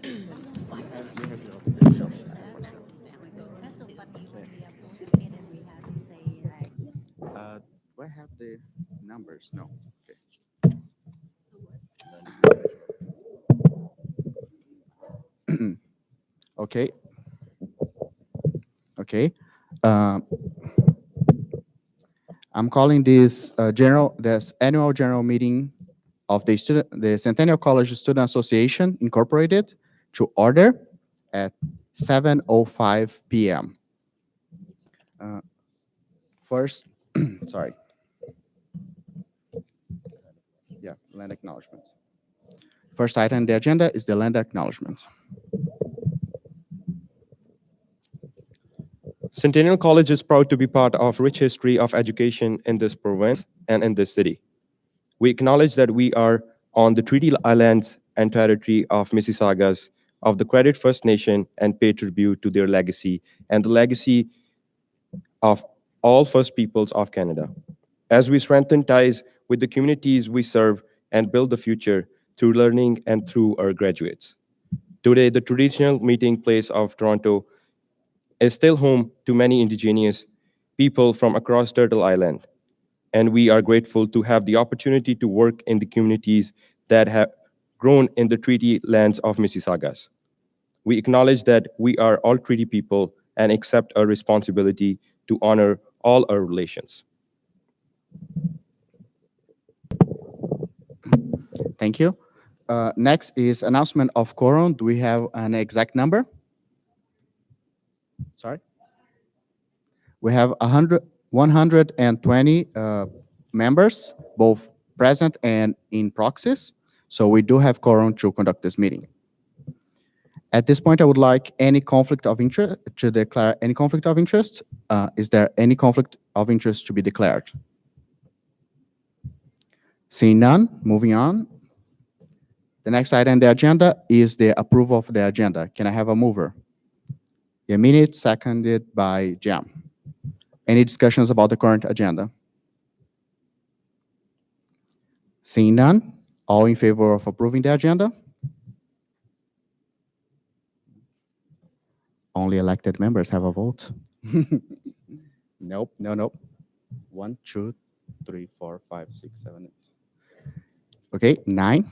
Do I have the numbers? No. Okay. Okay. Okay. Uh, I'm calling this annual general meeting of the Centennial College Student Association Incorporated to order at 7:05 p.m. Uh, First, sorry, yeah, land acknowledgements. First item on the agenda is the land acknowledgements. Centennial College is proud to be part of rich history of education in this province and in this city. We acknowledge that we are on the treaty islands and territory of Mississaugas of the Credit First Nation and pay tribute to their legacy and the legacy of all First Peoples of Canada. As we strengthen ties with the communities we serve and build the future through learning and through our graduates. Today, the traditional meeting place of Toronto is still home to many Indigenous people from across Turtle Island, and we are grateful to have the opportunity to work in the communities that have grown in the treaty lands of Mississaugas. We acknowledge that we are all treaty people and accept our responsibility to honor all our relations. Thank you. Next is announcement of quorum. Do we have an exact number? Sorry. We have 120 members, both present and in proxies. So we do have quorum to conduct this meeting. At this point, I would like any conflict of interest to declare any conflict of interest. Is there any conflict of interest to be declared? Seeing none, moving on. The next item on the agenda is the approval of the agenda. Can I have a mover? Yamini, seconded by Jam. Any discussions about the current agenda? Seeing none, all in favor of approving the agenda? Only elected members have a vote. Nope, nope. 1, 2, 3, 4, 5, 6, 7, 8. Okay, 9.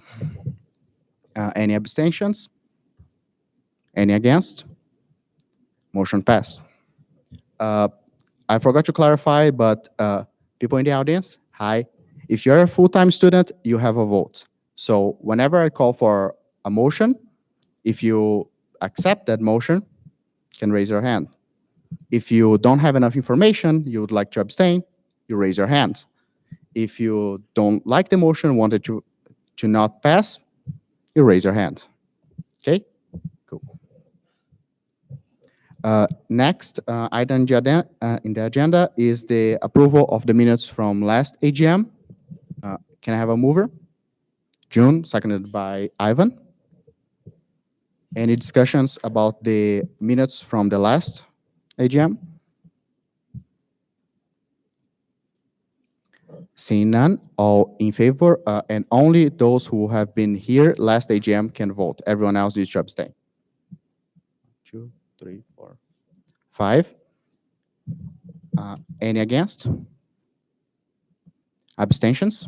Any abstentions? Any against? Motion passed. I forgot to clarify, but people in the audience, hi. If you're a full-time student, you have a vote. So whenever I call for a motion, if you accept that motion, you can raise your hand. If you don't have enough information, you would like to abstain, you raise your hand. If you don't like the motion, wanted to not pass, you raise your hand. Okay? Cool. Next item in the agenda is the approval of the minutes from last AGM. Can I have a mover? June, seconded by Ivan. Any discussions about the minutes from the last AGM? Seeing none, all in favor, and only those who have been here last AGM can vote. Everyone else needs to abstain. 2, 3, 4, 5. Any against? Abstentions?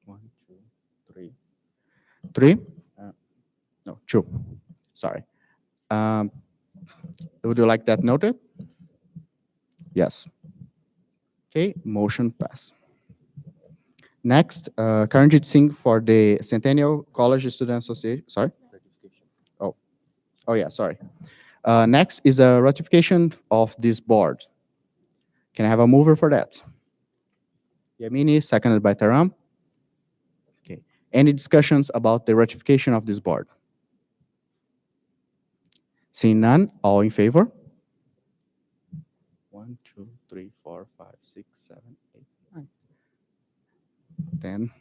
1, 2, 3. 3? No, 2. Sorry. Would you like that noted? Yes. Okay, motion pass. Next, Karanjit Singh for the Centennial College Student Association. Sorry? Oh yeah, sorry. Next is a ratification of this board. Can I have a mover for that? Yamini, seconded by Taram. Okay. Any discussions about the ratification of this board? Seeing none, all in favor? 1, 2, 3, 4, 5, 6, 7, 8, 9, 10.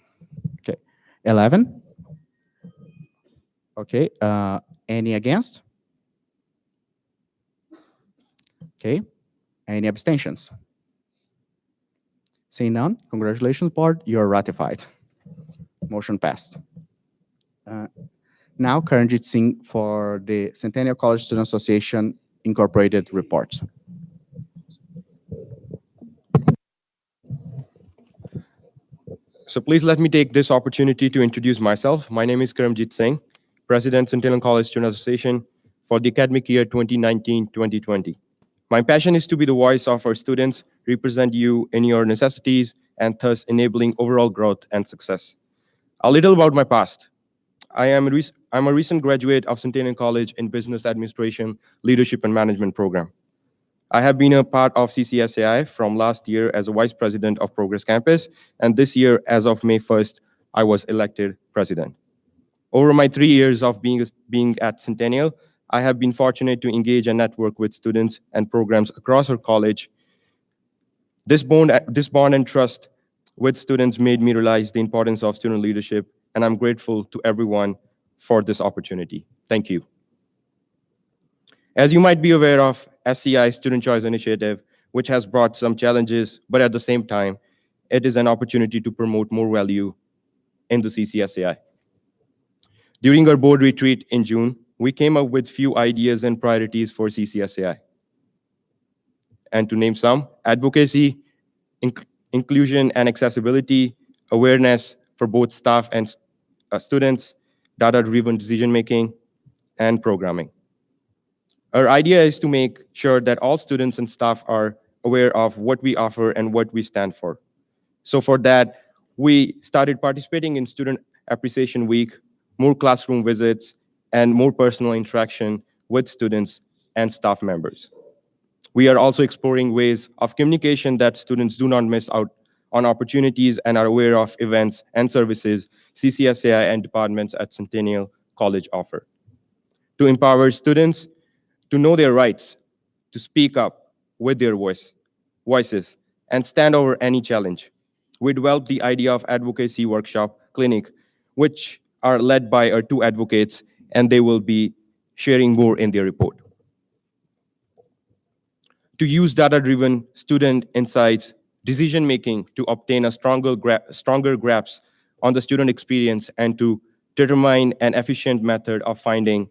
Okay. 11. Okay. Any against? Okay. Any abstentions? Seeing none, congratulations, board. You are ratified. Motion passed. Now, Karanjit Singh for the Centennial College Student Association Incorporated reports. So please let me take this opportunity to introduce myself. My name is Karamjit Singh, President, Centennial College Student Association for the academic year 2019-2020. My passion is to be the voice of our students, represent you in your necessities, and thus enabling overall growth and success. A little about my past. I'm a recent graduate of Centennial College in Business Administration, Leadership and Management program. I have been a part of CCSAI from last year as a vice president of Progress Campus, and this year, as of May 1st, I was elected president. Over my 3 years of being at Centennial, I have been fortunate to engage and network with students and programs across our college. This bond and trust with students made me realize the importance of student leadership, and I'm grateful to everyone for this opportunity. Thank you. As you might be aware of, SCI Student Choice Initiative, which has brought some challenges, but at the same time, it is an opportunity to promote more value in the CCSAI. During our board retreat in June, we came up with few ideas and priorities for CCSAI. And to name some, advocacy, inclusion and accessibility, awareness for both staff and students, data-driven decision making, and programming. Our idea is to make sure that all students and staff are aware of what we offer and what we stand for. So for that, we started participating in Student Appreciation Week, more classroom visits, and more personal interaction with students and staff members. We are also exploring ways of communication that students do not miss out on opportunities and are aware of events and services CCSAI and departments at Centennial College offer. To empower students to know their rights, to speak up with their voices, and stand over any challenge. We developed the idea of advocacy workshop clinic, which are led by our two advocates, and they will be sharing more in their report. To use data-driven student insights, decision-making to obtain a stronger grasp on the student experience and to determine an efficient method of finding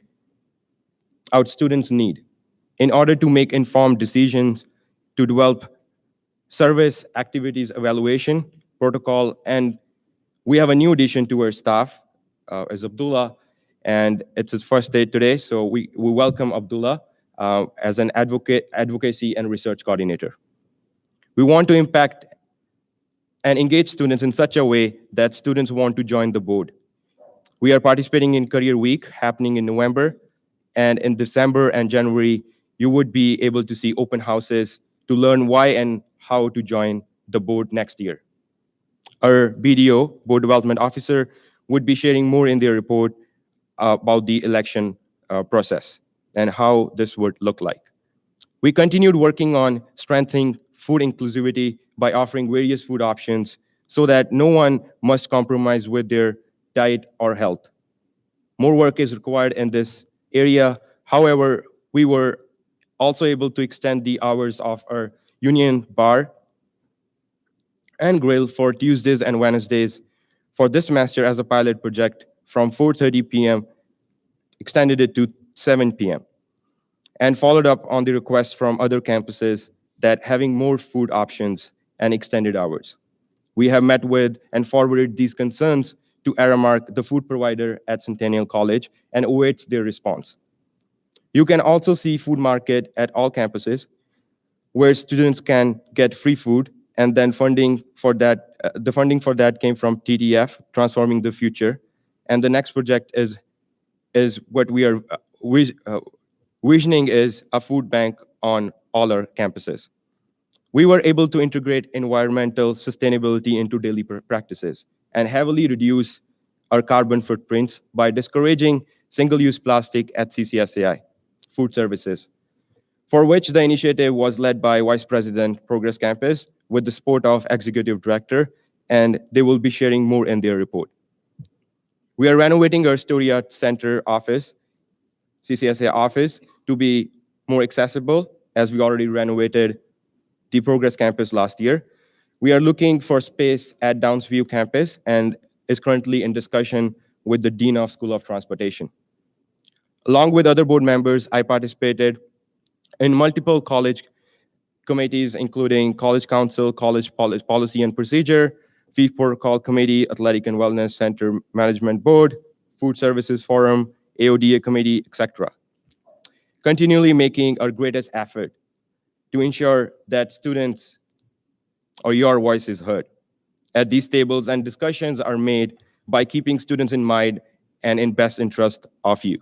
out students' need in order to make informed decisions to develop service activities evaluation protocol. And we have a new addition to our staff, is Abdullah, and it's his first day today. So we welcome Abdullah as an advocacy and research coordinator. We want to impact and engage students in such a way that students want to join the board. We are participating in Career Week happening in November, and in December and January, you would be able to see open houses to learn why and how to join the board next year. Our BDO, Board Development Officer, would be sharing more in their report about the election process and how this would look like. We continued working on strengthening food inclusivity by offering various food options so that no one must compromise with their diet or health. More work is required in this area. However, we were also able to extend the hours of our union bar and grill for Tuesdays and Wednesdays for this semester as a pilot project from 4:30 p.m., extended it to 7 p.m., and followed up on the request from other campuses that having more food options and extended hours. We have met with and forwarded these concerns to Aramark, the food provider at Centennial College, and awaits their response. You can also see food market at all campuses where students can get free food, and then the funding for that came from TDF, Transforming the Future. And the next project is what we are visioning is a food bank on all our campuses. We were able to integrate environmental sustainability into daily practices and heavily reduce our carbon footprints by discouraging single-use plastic at CCSAI, Food Services, for which the initiative was led by Vice President, Progress Campus, with the support of Executive Director, and they will be sharing more in their report. We are renovating our Storia Center office, CCSA office, to be more accessible, as we already renovated the Progress Campus last year. We are looking for space at Downsview campus and is currently in discussion with the Dean of School of Transportation. Along with other board members, I participated in multiple college committees, including College Council, Policy and Procedure, Fee Protocol Committee, Athletic and Wellness Center Management Board, Food Services Forum, AODA Committee, etc. Continually making our greatest effort to ensure that students or your voice is heard. At these tables and discussions are made by keeping students in mind and in best interest of you.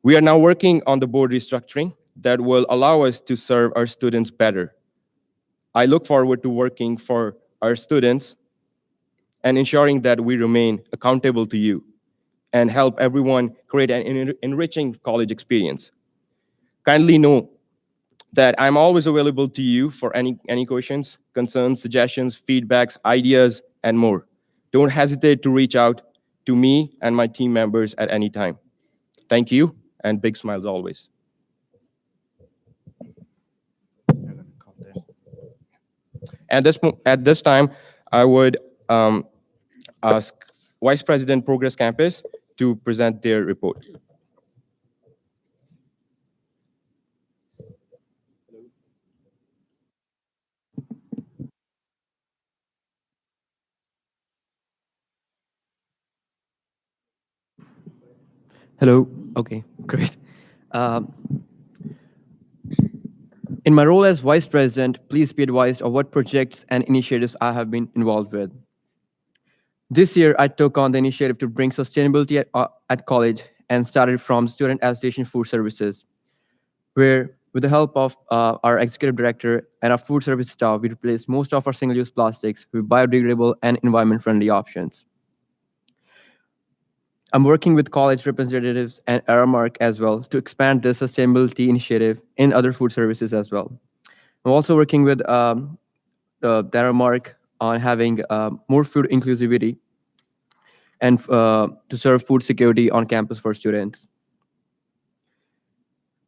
We are now working on the board restructuring that will allow us to serve our students better. I look forward to working for our students and ensuring that we remain accountable to you and help everyone create an enriching college experience. Kindly know that I'm always available to you for any questions, concerns, suggestions, feedbacks, ideas, and more. Don't hesitate to reach out to me and my team members at any time. Thank you, and big smiles always. At this time, I would ask Vice President Progress Campus to present their report. Hello. Okay, great. Um, in my role as vice president, please be advised of what projects and initiatives I have been involved with. This year, I took on the initiative to bring sustainability at college and started from student association food services, where with the help of our executive director and our food service staff, we replaced most of our single-use plastics with biodegradable and environment-friendly options. I'm working with college representatives and Aramark as well to expand this sustainability initiative in other food services as well. I'm also working with the Aramark on having more food inclusivity and to serve food security on campus for students.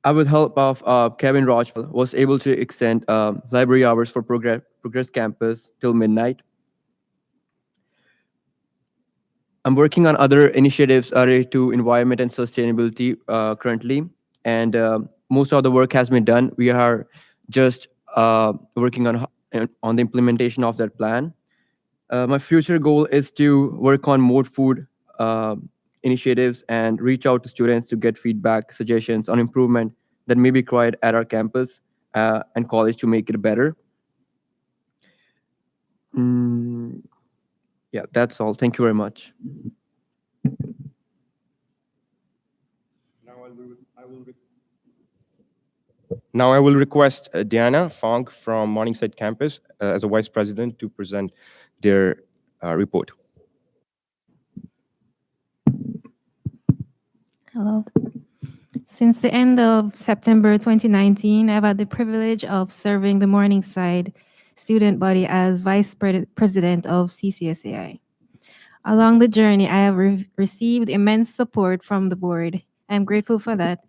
I, with help of Kevin Rochwell, was able to extend library hours for Progress Campus till midnight. I'm working on other initiatives related to environment and sustainability currently, and most of the work has been done. We are just working on the implementation of that plan. My future goal is to work on more food initiatives and reach out to students to get feedback, suggestions on improvement that may be required at our campus and college to make it better. Yeah, that's all. Thank you very much. Now I will request Diana Fong from Morningside Campus as a vice president to present their report. Hello. Since the end of September 2019, I've had the privilege of serving the Morningside student body as vice president of CCSAI. Along the journey, I have received immense support from the board. I'm grateful for that.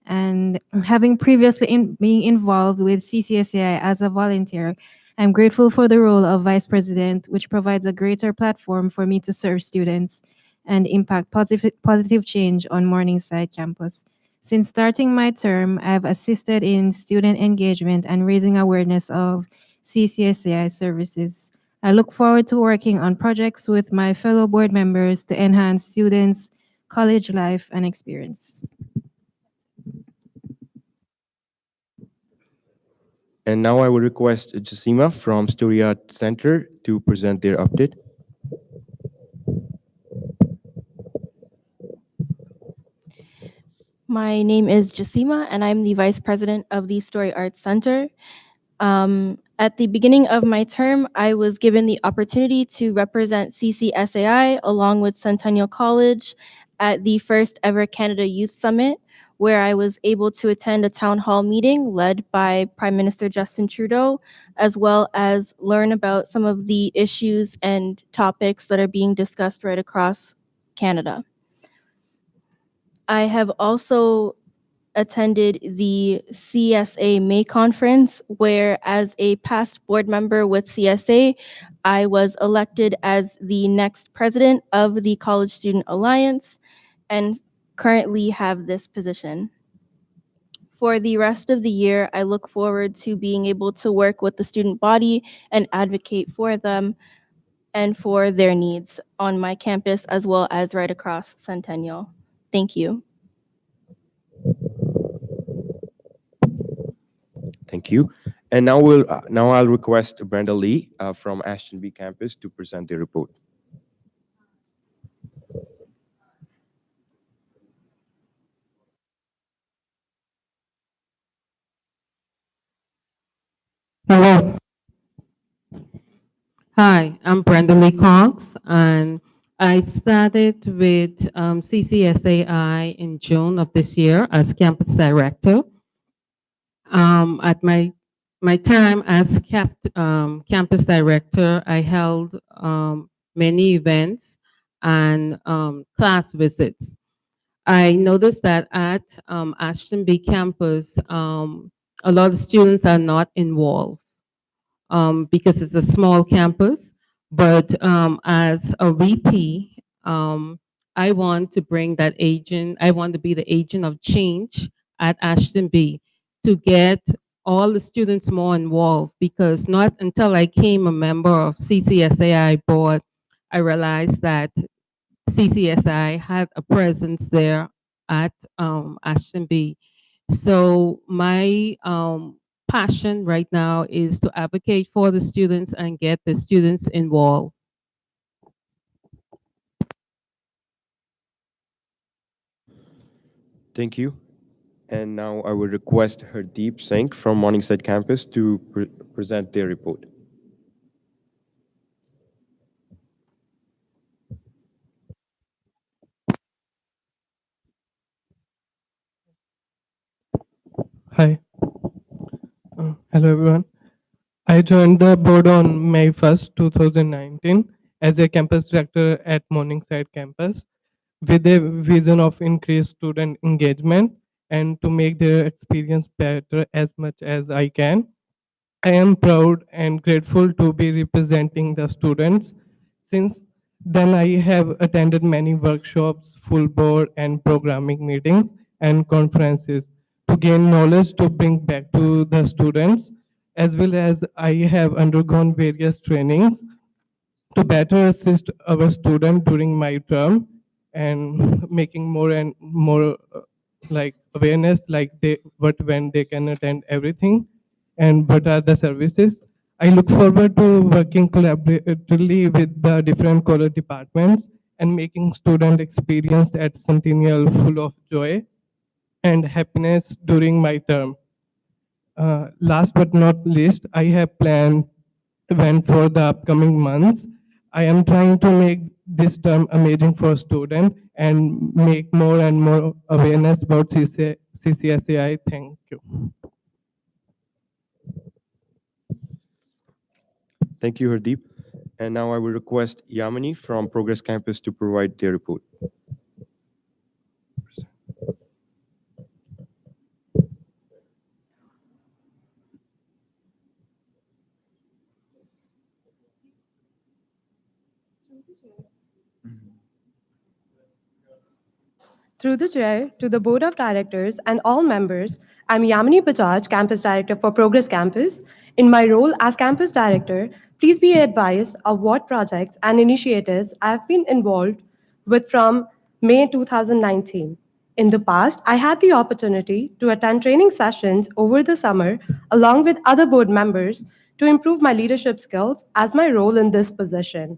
And having previously being involved with CCSAI as a volunteer, I'm grateful for the role of vice president, which provides a greater platform for me to serve students and impact positive change on Morningside campus. Since starting my term, I've assisted in student engagement and raising awareness of CCSAI services. I look forward to working on projects with my fellow board members to enhance students' college life and experience. And now I will request Jasima from Story Art Center to present their update. My name is Jasima, and I'm the vice president of the Story Arts Center. At the beginning of my term, I was given the opportunity to represent CCSAI along with Centennial College at the first ever Canada Youth Summit, where I was able to attend a town hall meeting led by Prime Minister Justin Trudeau, as well as learn about some of the issues and topics that are being discussed right across Canada. I have also attended the CSA May conference, where as a past board member with CSA, I was elected as the next president of the College Student Alliance and currently have this position. For the rest of the year, I look forward to being able to work with the student body and advocate for them and for their needs on my campus as well as right across Centennial. Thank you. Thank you. And now I'll request Brenda Lee from Ashton B campus to present the report. Hello. Hi, I'm Brenda Lee Cox, and I started with CCSAI in June of this year as campus director. At my time as campus director, I held many events and class visits. I noticed that at Ashton B campus, a lot of students are not involved because it's a small campus. But as a VP, I want to bring that agent, I want to be the agent of change at Ashton B to get all the students more involved, because not until I came a member of CCSAI board, I realized that CCSI had a presence there at Ashton B. So my passion right now is to advocate for the students and get the students involved. Thank you. And now I will request Hardeep Singh from Morningside campus to present their report. Hi. Hello, everyone. I joined the board on May 1st, 2019 as a campus director at Morningside campus with a vision of increased student engagement and to make their experience better as much as I can. I am proud and grateful to be representing the students. Since then, I have attended many workshops, full board and programming meetings and conferences to gain knowledge to bring back to the students, as well as I have undergone various trainings to better assist our student during my term and making more and more like awareness like they what when they can attend everything and what are the services. I look forward to working collaboratively with the different college departments and making student experience at Centennial full of joy and happiness during my term. Last but not least, I have planned event for the upcoming months. I am trying to make this term amazing for students and make more and more awareness about CCSAI. Thank you. Thank you, Hardeep. And now I will request Yamini from Progress campus to provide their report. Through the chair to the board of directors and all members, I'm Yamini Bajaj, campus director for Progress Campus. In my role as campus director, please be advised of what projects and initiatives I've been involved with from May 2019. In the past, I had the opportunity to attend training sessions over the summer along with other board members to improve my leadership skills as my role in this position.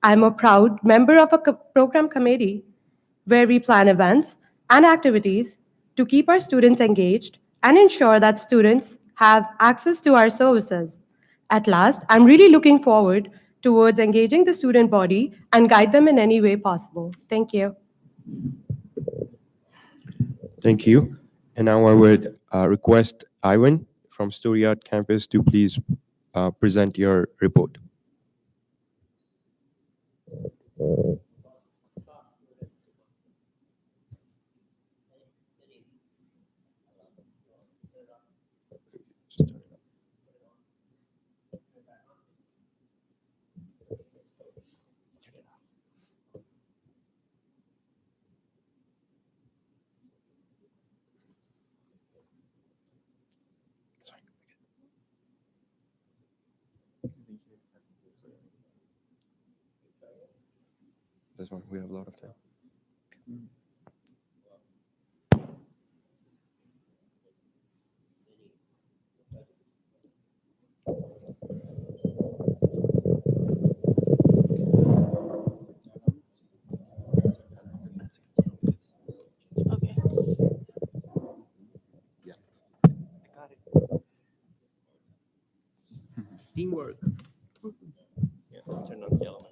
I'm a proud member of a program committee where we plan events and activities to keep our students engaged and ensure that students have access to our services. At last, I'm really looking forward towards engaging the student body and guide them in any way possible. Thank you. Thank you. And now I would request Ivan from Storiard campus to please present your report. This one, we have a lot of time. Okay. Teamwork. Yeah, turn on yellow.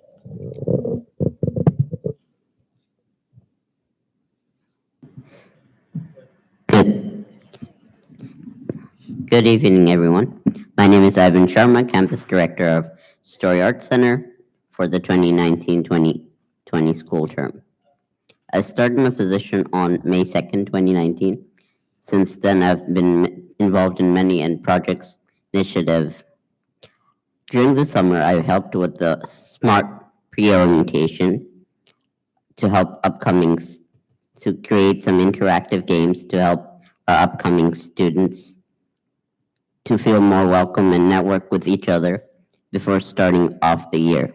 Good, good evening, everyone. My name is Ivan Sharma, Campus Director of Story Arts Center for the 2019-2020 school term. I started my position on May 2nd, 2019. Since then, I've been involved in many end projects, initiatives. During the summer, I helped with the smart pre-orientation to help to create some interactive games to help our upcoming students to feel more welcome and network with each other before starting off the year.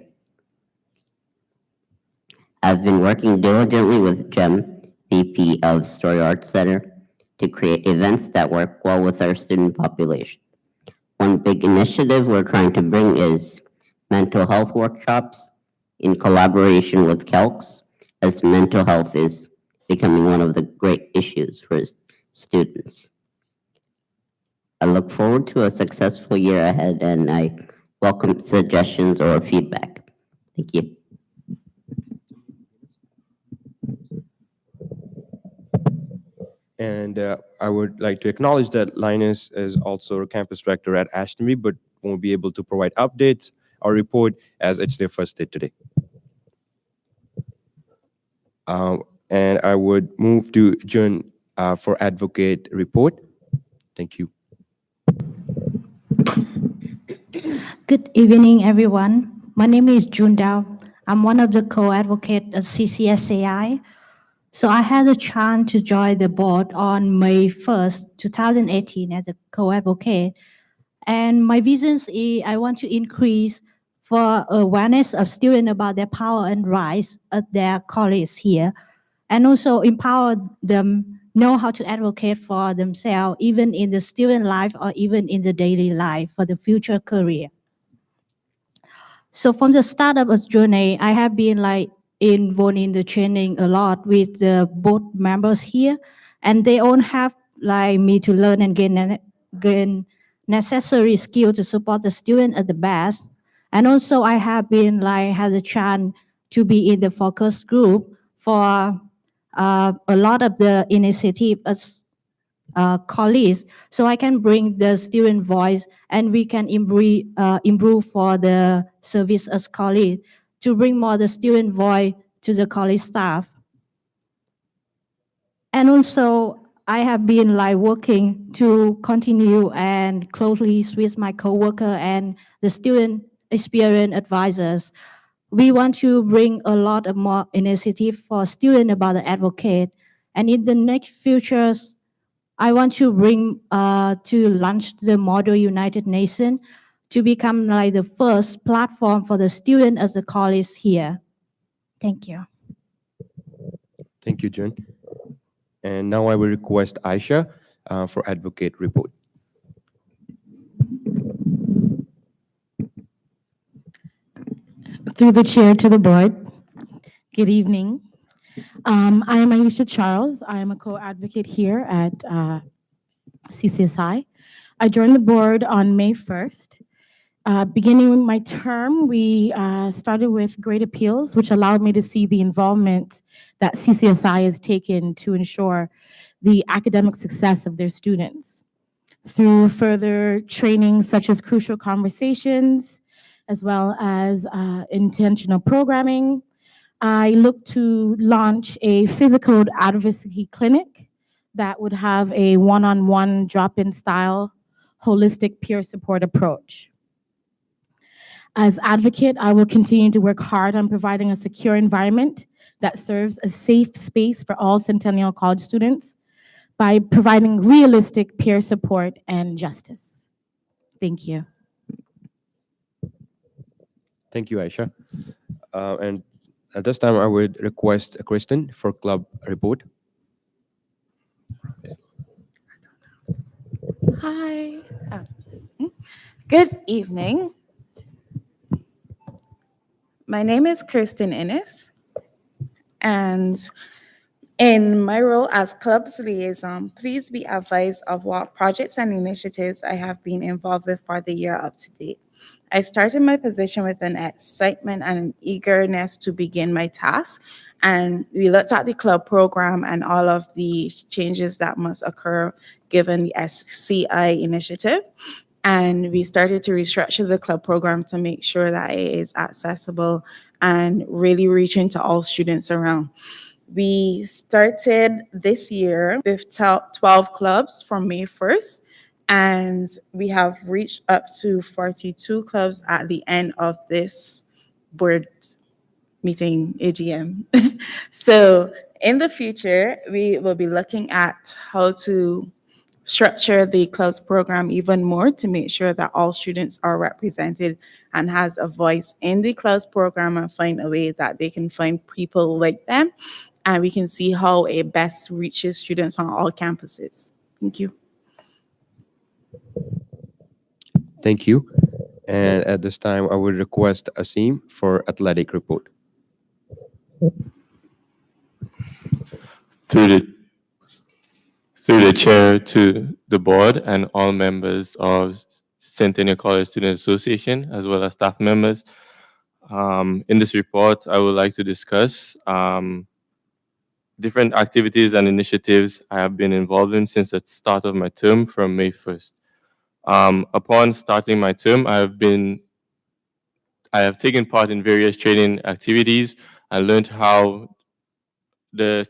I've been working diligently with Jem, VP of Story Arts Center, to create events that work well with our student population. One big initiative we're trying to bring is mental health workshops in collaboration with KELCS, as mental health is becoming one of the great issues for students. I look forward to a successful year ahead, and I welcome suggestions or feedback. Thank you. And I would like to acknowledge that Linus is also a campus director at Ashtonby, but won't be able to provide updates or report as it's their first day today. And I would move to Jun for advocate report. Thank you. Good evening, everyone. My name is Jun Dao. I'm one of the co-advocates at CCSAI. So I had the chance to join the board on May 1st, 2018 as a co-advocate. And my visions is I want to increase for awareness of students about their power and rights at their college here, and also empower them know how to advocate for themselves, even in the student life or even in the daily life for the future career. So from the start of a journey, I have been involved in the training a lot with the board members here, and they all have me to learn and gain necessary skill to support the student at the best. And also I have been had a chance to be in the focus group for a lot of the initiative as colleagues, so I can bring the student voice and we can improve for the service as colleagues to bring more the student voice to the college staff. And also I have been working to continue and closely with my coworker and the student experience advisors. We want to bring a lot of more initiative for students about the advocate. And in the next futures, I want to bring to launch the Model United Nations to become the first platform for the student as a college here. Thank you. Thank you, Jun. And now I will request Aisha for advocate report. Through the chair to the board, good evening. I am Aisha Charles. I am a co-advocate here at CCSI. I joined the board on May 1st. Beginning my term, we started with great appeals, which allowed me to see the involvement that CCSI has taken to ensure the academic success of their students. Through further training such as crucial conversations, as well as intentional programming, I look to launch a physical advocacy clinic that would have a one-on-one drop-in style, holistic peer support approach. As advocate, I will continue to work hard on providing a secure environment that serves a safe space for all Centennial College students by providing realistic peer support and justice. Thank you. Thank you, Aisha. And At this time, I would request Kristen for club report. Hi. Good evening. My name is Kristen Innes, and in my role as club's liaison, please be advised of what projects and initiatives I have been involved with for the year up to date. I started my position with an excitement and an eagerness to begin my task, and we looked at the club program and all of the changes that must occur given the SCI initiative. And we started to restructure the club program to make sure that it is accessible and really reaching to all students around. We started this year with 12 clubs from May 1st, and we have reached up to 42 clubs at the end of this board meeting AGM. So in the future, we will be looking at how to structure the clubs program even more to make sure that all students are represented and has a voice in the clubs program and find a way that they can find people like them and we can see how it best reaches students on all campuses. Thank you. Thank you. And at this time, I would request Asim for athletic report. Through the through the chair to the board and all members of Centennial College Student Association, as well as staff members. In this report, I would like to discuss different activities and initiatives I have been involved in since the start of my term from May 1st. Upon starting my term, I have taken part in various training activities and learned how the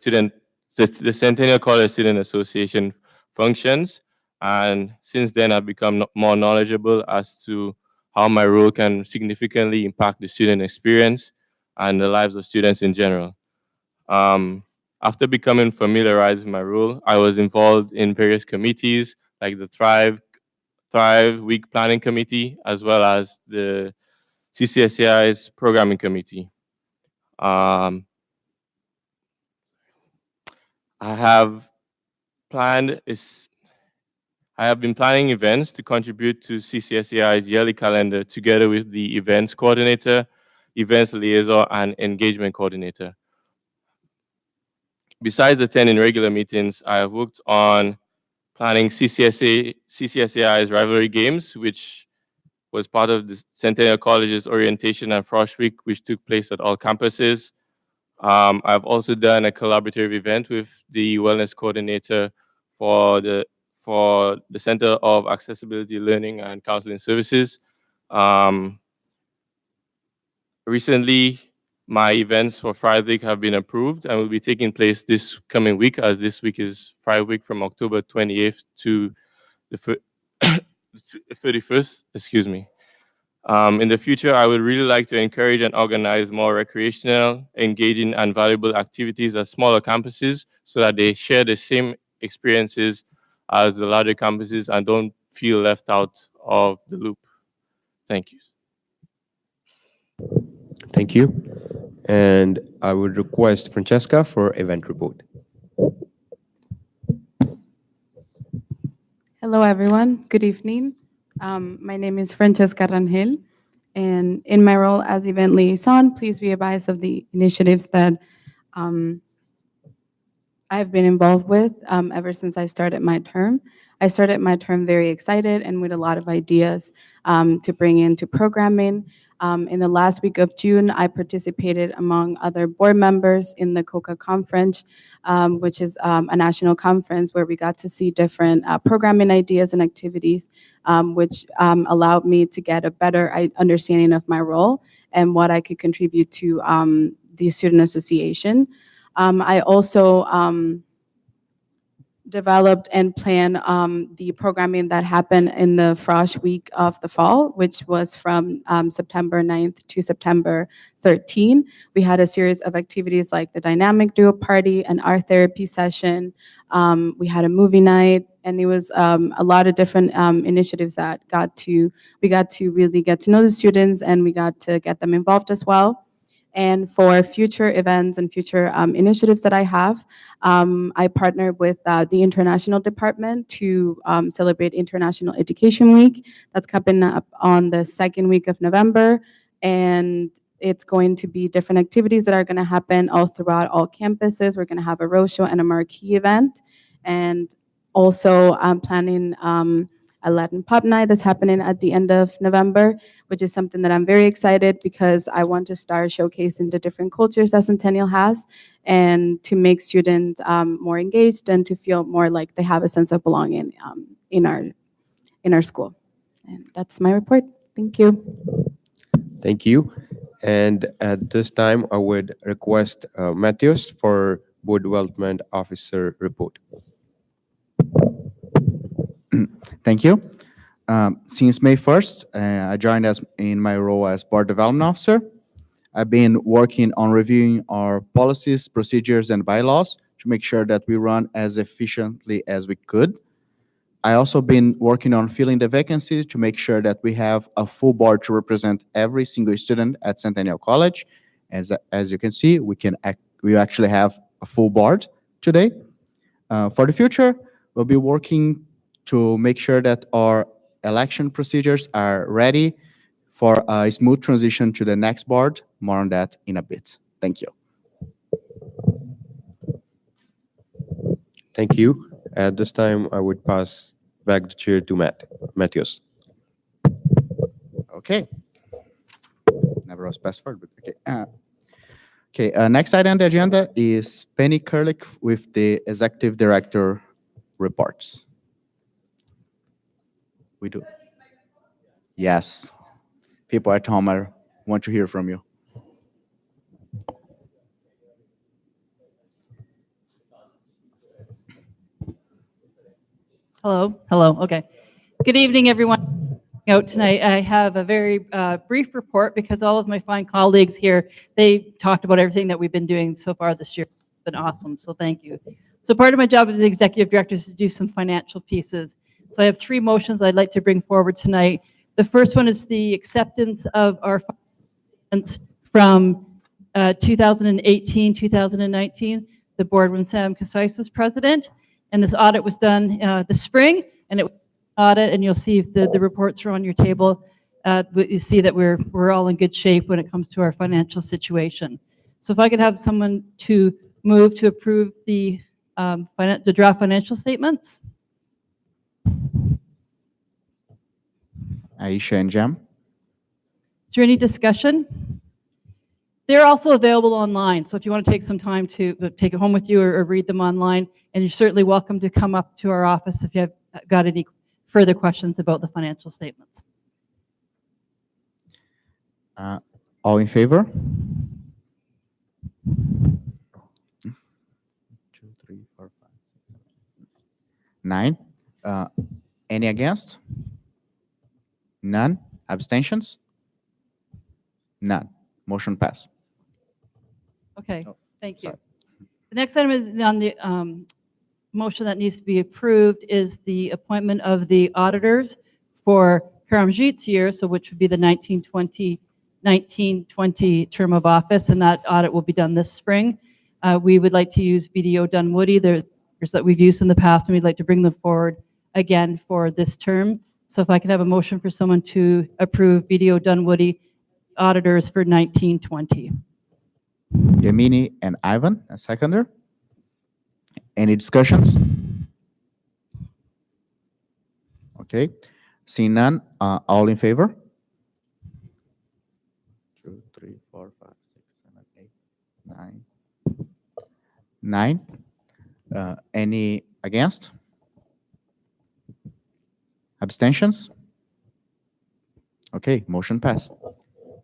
Centennial College Student Association functions. And since then, I've become more knowledgeable as to how my role can significantly impact the student experience and the lives of students in general. After becoming familiarized with my role, I was involved in various committees like the Thrive Week Planning Committee, as well as the CCSAI's Programming Committee. Um, I have planned is I have been planning events to contribute to CCSAI's yearly calendar together with the events coordinator, events liaison, and engagement coordinator. Besides attending regular meetings, I have worked on planning CCSAI's rivalry games, which was part of the Centennial College's orientation and Frosh Week, which took place at all campuses. I've also done a collaborative event with the wellness coordinator for the Center of Accessibility Learning and Counseling Services. Recently, my events for Friday Week have been approved and will be taking place this coming week, as this week is Friday Week from October 28th to the 31st. Excuse me. In the future, I would really like to encourage and organize more recreational, engaging, and valuable activities at smaller campuses so that they share the same experiences as the larger campuses and don't feel left out of the loop. Thank you. Thank you. And I would request Francesca for event report. Hello, everyone. Good evening. My name is Francesca Rangel, and in my role as event liaison, please be advised of the initiatives that I've been involved with ever since I started my term. I started my term very excited and with a lot of ideas to bring into programming. In the last week of June, I participated among other board members in the COCA conference, which is a national conference where we got to see different programming ideas and activities, which allowed me to get a better understanding of my role and what I could contribute to the student association. I also developed and planned the programming that happened in the Frosh Week of the fall, which was from September 9th to September 13th. We had a series of activities like the dynamic duo party, an art therapy session. We had a movie night, and it was a lot of different initiatives that we got to really get to know the students, and we got to get them involved as well. And for future events and future initiatives that I have, I partnered with the International Department to celebrate International Education Week. That's coming up on the second week of November. And it's going to be different activities that are going to happen all throughout all campuses. We're going to have a roadshow and a marquee event. And also, I'm planning a Latin pop night that's happening at the end of November, which is something that I'm very excited because I want to start showcasing the different cultures that Centennial has and to make students more engaged and to feel more like they have a sense of belonging in our school. And that's my report. Thank you. Thank you. And at this time, I would request Matthias for Board Development Officer report. Thank you. Since May 1st, I joined as in my role as Board Development Officer. I've been working on reviewing our policies, procedures, and bylaws to make sure that we run as efficiently as we could. I also been working on filling the vacancies to make sure that we have a full board to represent every single student at Centennial College. As you can see, we actually have a full board today. For the future, we'll be working to make sure that our election procedures are ready for a smooth transition to the next board. More on that in a bit. Thank you. Thank you. At this time, I would pass back the chair to Matthias. Okay. Never was password, but okay. Next item on the agenda is Penny Kerlick with the Executive Director reports. We do. Yes. People at home, I want to hear from you. Hello. Okay. Good evening, everyone. Out tonight, I have a very brief report because all of my fine colleagues here, they talked about everything that we've been doing so far this year. It's been awesome, so thank you. So part of my job as executive director is to do some financial pieces. So I have 3 motions I'd like to bring forward tonight. The first one is the acceptance of our funds from 2018, 2019. The board when Sam Kasais was president, and this audit was done this spring, and it was an audit, and you'll see if the reports are on your table. You see that we're all in good shape when it comes to our financial situation. So if I could have someone to move to approve the draft financial statements. Aisha and Jam. Is there any discussion? They're also available online, so if you want to take some time to take it home with you or read them online, and you're certainly welcome to come up to our office if you have got any further questions about the financial statements. All in favor? 2, 3, 4, 5, 6, 7, 9. Any against? None. Abstentions? None. Motion pass. Okay, thank you. The next item is on the motion that needs to be approved is the appointment of the auditors for Karamjit's year, so which would be the 1920 term of office, and that audit will be done this spring. We would like to use BDO Dunwoody, they're that we've used in the past, and we'd like to bring them forward again for this term. So if I could have a motion for someone to approve BDO Dunwoody auditors for 1920. Yamini and Ivan, a seconder. Any discussions? Okay. Seeing none, all in favor? 2, 3, 4, 5, 6, 7, 8, 9. 9. Any against? Abstentions? Okay, motion pass.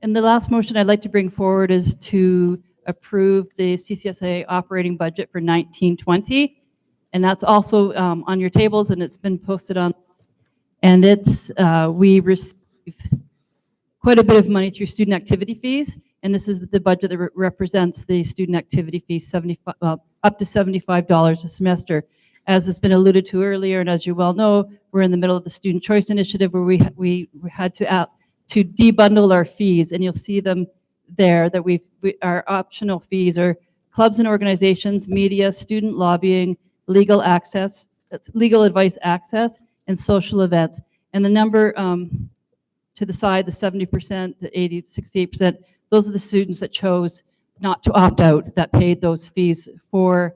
And the last motion I'd like to bring forward is to approve the CCSA operating budget for 1920. And that's also on your tables, and it's been posted on. And it's, we receive quite a bit of money through student activity fees. And this is the budget that represents the student activity fees, up to $75 a semester. As has been alluded to earlier, and as you well know, we're in the middle of the Student Choice Initiative where we had to debundle our fees, and you'll see them there that our optional fees are clubs and organizations, media, student lobbying, legal access, that's legal advice access, and social events. And the number to the side, the 70%, the 80, 68%, those are the students that chose not to opt out, that paid those fees for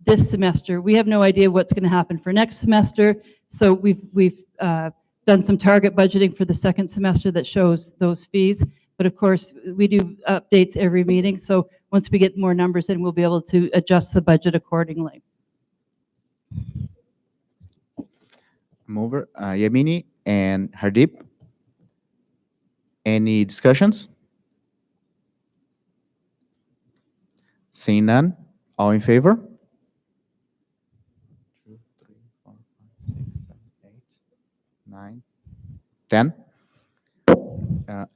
this semester. We have no idea what's going to happen for next semester, so we've done some target budgeting for the second semester that shows those fees. But of course, we do updates every meeting, so once we get more numbers in, we'll be able to adjust the budget accordingly. Mover, Yamini and Hardeep. Any discussions? Seeing none, all in favor? 2, 3, 4, 5, 6, 7, 8, 9, 10.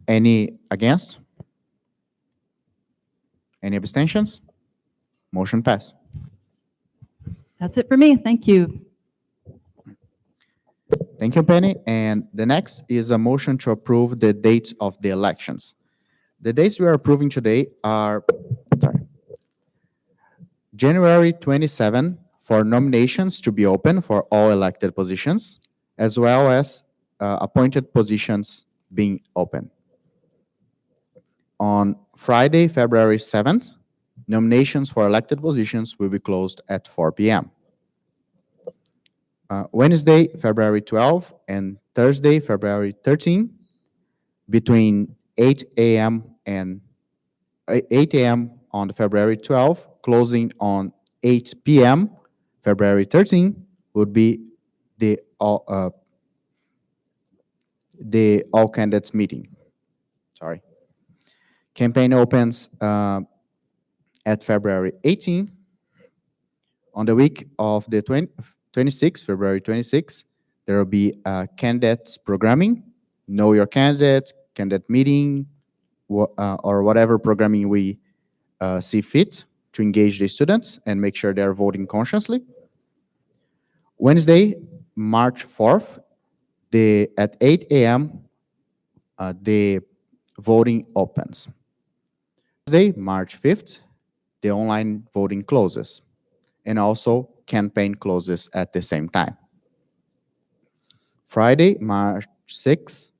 Any against? Any abstentions? Motion pass. That's it for me. Thank you. Thank you, Penny. And the next is a motion to approve the dates of the elections. The dates we are approving today are January 27 for nominations to be open for all elected positions, as well as appointed positions being open. On Friday, February 7th, nominations for elected positions will be closed at 4 p.m. Wednesday, February 12, and Thursday, February 13, between 8 a.m. and 8 a.m. on February 12, closing on 8 p.m. February 13 would be the all candidates meeting. Sorry. Campaign opens at February 18. On the week of the 26th, February 26th, there will be candidates programming, know your candidates, candidate meeting, or whatever programming we see fit to engage the students and make sure they're voting consciously. Wednesday, March 4th, at 8 a.m., the voting opens. Thursday, March 5th, the online voting closes, and also campaign closes at the same time. Friday, March 6th,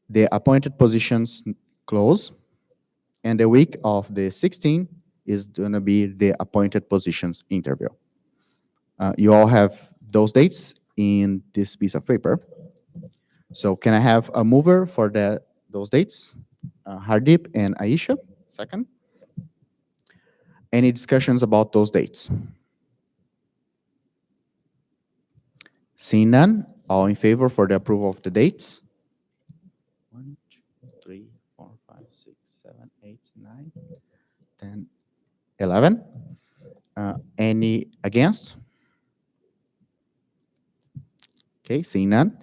the appointed positions close, and the week of the 16th is going to be the appointed positions interview. You all have those dates in this piece of paper. So can I have a mover for those dates? Hardeep and Aisha, second. Any discussions about those dates? Seeing none, all in favor for the approval of the dates? 1, 2, 3, 4, 5, 6, 7, 8, 9, 10, 11. Any against? Okay, seeing none.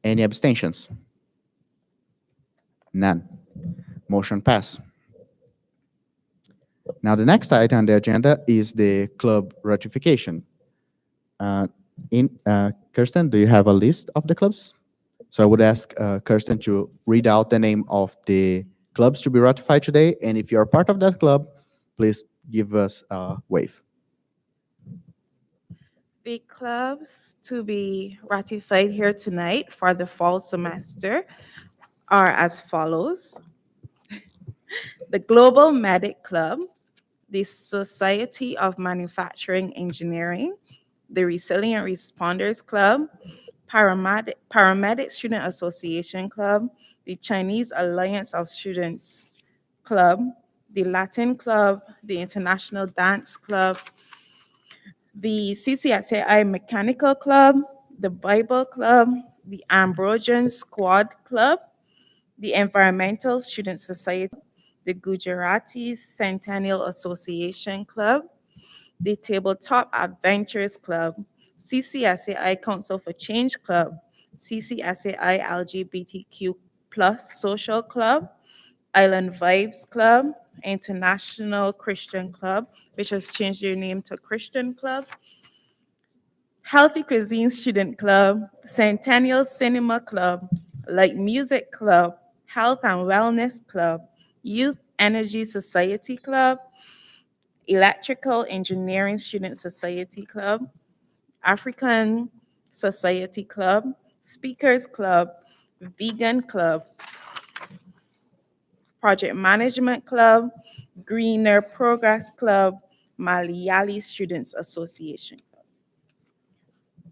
Any abstentions? None. Motion pass. Now, the next item on the agenda is the club ratification. Kirsten, do you have a list of the clubs? So I would ask Kirsten to read out the name of the clubs to be ratified today. And if you're part of that club, please give us a wave. The clubs to be ratified here tonight for the fall semester are as follows. The Global Medic Club, the Society of Manufacturing Engineering, the Resilient Responders Club, Paramedic Student Association Club, the Chinese Alliance of Students Club, the Latin Club, the International Dance Club, the CCSAI Mechanical Club, the Bible Club, the Ambrosian Squad Club, the Environmental Student Society, the Gujarati Centennial Association Club, the Tabletop Adventures Club, CCSAI Council for Change Club, CCSAI LGBTQ Plus Social Club, Island Vibes Club, International Christian Club, which has changed their name to Christian Club, Healthy Cuisine Student Club, Centennial Cinema Club, Light Music Club, Health and Wellness Club, Youth Energy Society Club, Electrical Engineering Student Society Club, African Society Club, Speakers Club, Vegan Club, Project Management Club, Greener Progress Club, Malayali Students Association.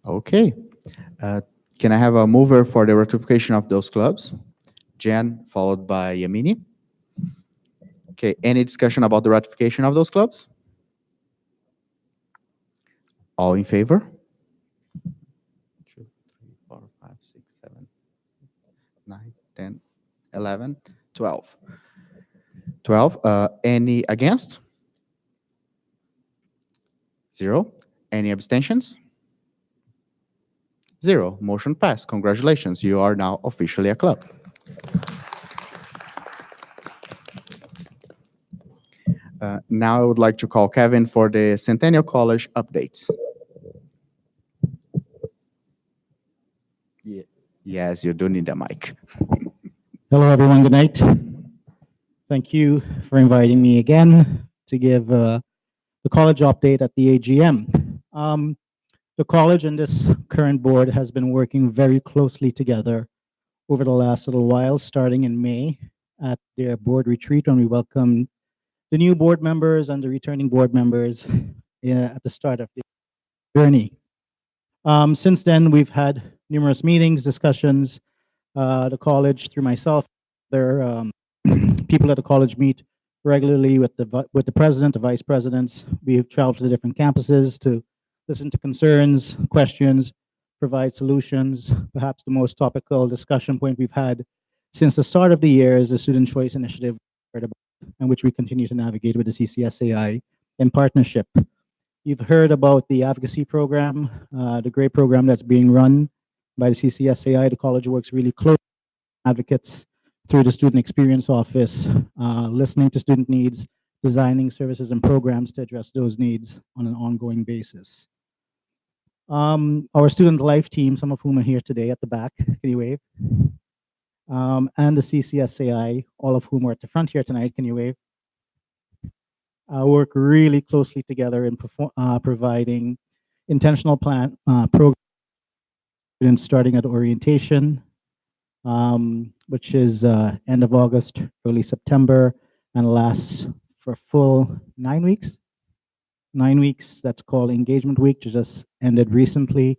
Okay. Can I have a mover for the ratification of those clubs? Jen, followed by Yamini. Okay, any discussion about the ratification of those clubs? All in favor? 2, 3, 4, 5, 6, 7, 9, 10, 11, 12. 12. Any against? 0. Any abstentions? 0. Motion passed. Congratulations. You are now officially a club. Now I would like to call Kevin for the Centennial College updates. Yes, you do need a mic. Hello, everyone. Good night. Thank you for inviting me again to give the college update at the AGM. The college and this current board has been working very closely together over the last little while, starting in May at their board retreat when we welcomed the new board members and the returning board members at the start of the journey. Since then, we've had numerous meetings, discussions. The college, through myself, their people at the college meet regularly with the president, the vice presidents. We've traveled to the different campuses to listen to concerns, questions, provide solutions. Perhaps the most topical discussion point we've had since the start of the year is the Student Choice Initiative, and which we continue to navigate with the CCSAI in partnership. You've heard about the advocacy program, the great program that's being run by the CCSAI. The college works really close with advocates through the Student Experience Office, listening to student needs, designing services and programs to address those needs on an ongoing basis. Our student life team, some of whom are here today at the back, can you wave? And the CCSAI, all of whom are at the front here tonight, can you wave? Work really closely together in providing intentional plan programs starting at orientation, which is end of August, early September, and lasts for full 9 weeks. 9 weeks, that's called Engagement Week, which just ended recently.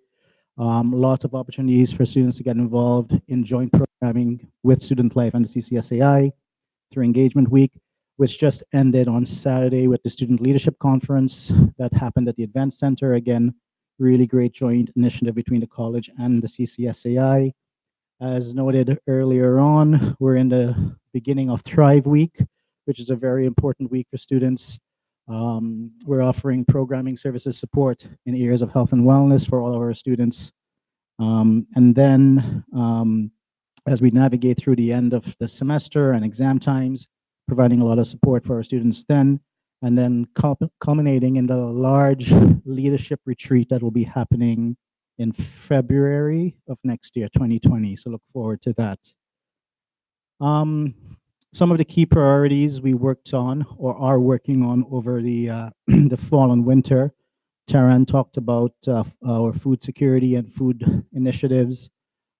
Lots of opportunities for students to get involved in joint programming with Student Life and the CCSAI through Engagement Week, which just ended on Saturday with the Student Leadership Conference that happened at the Event Center. Again, really great joint initiative between the college and the CCSAI. As noted earlier on, we're in the beginning of Thrive Week, which is a very important week for students. We're offering programming services support in areas of health and wellness for all of our students. And then as we navigate through the end of the semester and exam times, providing a lot of support for our students then, and then culminating in the large leadership retreat that will be happening in February of next year, 2020. So look forward to that. Some of the key priorities we worked on or are working on over the the fall and winter. Taran talked about our food security and food initiatives.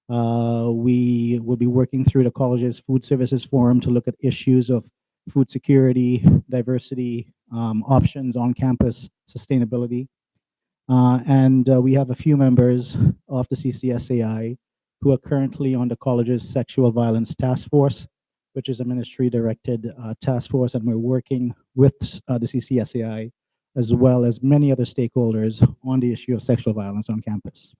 We will be working through the college's food services forum to look at issues of food security, diversity, options on campus, sustainability. And we have a few members of the CCSAI who are currently on the college's sexual violence task force, which is a ministry-directed task force, and we're working with the CCSAI as well as many other stakeholders on the issue of sexual violence on campus.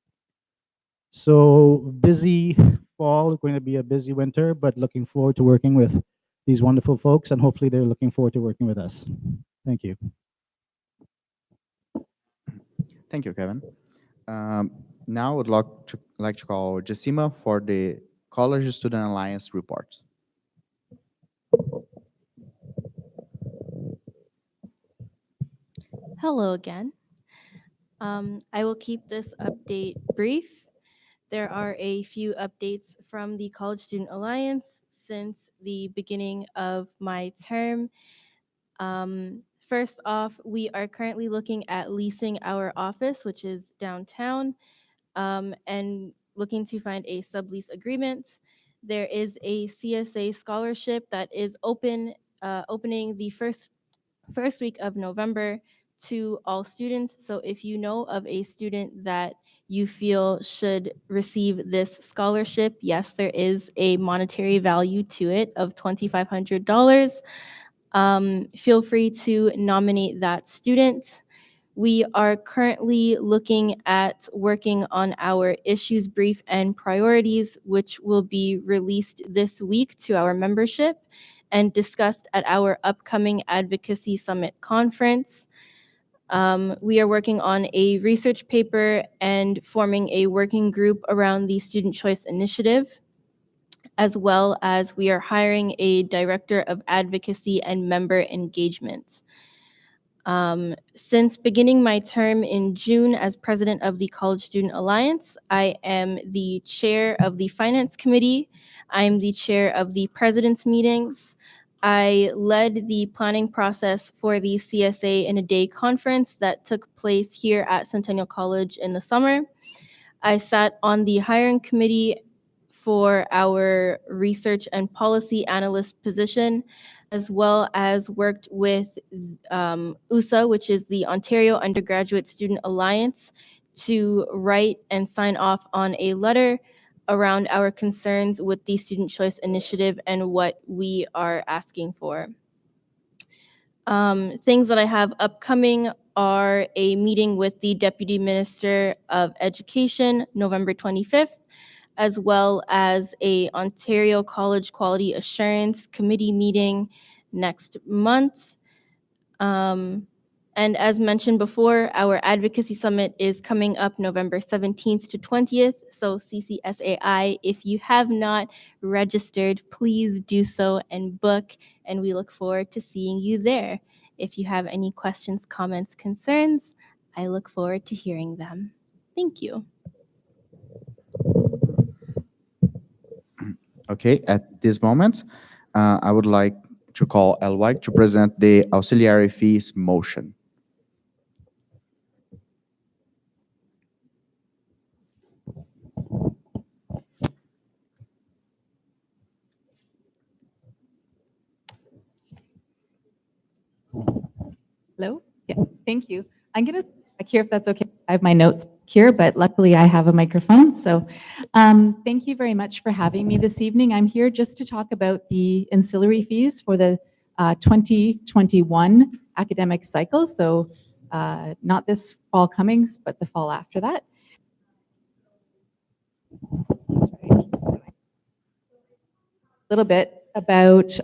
So busy fall, going to be a busy winter, but looking forward to working with these wonderful folks, and hopefully they're looking forward to working with us. Thank you. Thank you, Kevin. Now I would like to call Jessima for the College Student Alliance report. Hello again. I will keep this update brief. There are a few updates from the College Student Alliance. since the beginning of my term. First off, we are currently looking at leasing our office, which is downtown, and looking to find a sublease agreement. There is a CSA scholarship that is opening the first week of November to all students. So if you know of a student that you feel should receive this scholarship, yes, there is a monetary value to it of $2,500. Feel free to nominate that student. We are currently looking at working on our issues brief and priorities, which will be released this week to our membership and discussed at our upcoming Advocacy Summit conference. We are working on a research paper and forming a working group around the Student Choice Initiative, as well as we are hiring a director of advocacy and member engagement. Since beginning my term in June as president of the College Student Alliance, I am the chair of the Finance Committee. I'm the chair of the President's Meetings. I led the planning process for the CSA in a Day conference that took place here at Centennial College in the summer. I sat on the hiring committee for our research and policy analyst position, as well as worked with USA, which is the Ontario Undergraduate Student Alliance, to write and sign off on a letter around our concerns with the Student Choice Initiative and what we are asking for. Things that I have upcoming are a meeting with the Deputy Minister of Education, November 25th, as well as a Ontario College Quality Assurance Committee meeting next month. And as mentioned before, our Advocacy Summit is coming up November 17th to 20th. So CCSAI, if you have not registered, please do so and book, and we look forward to seeing you there. If you have any questions, comments, concerns, I look forward to hearing them. Thank you. Okay, at this moment, I would like to call Elwag to present the auxiliary fees motion. Hello? Yeah, thank you. I'm going to check here if that's okay. I have my notes here, but luckily I have a microphone. So thank you very much for having me this evening. I'm here just to talk about the ancillary fees for the 2021 academic cycle. So not this fall coming, but the fall after that. A little bit about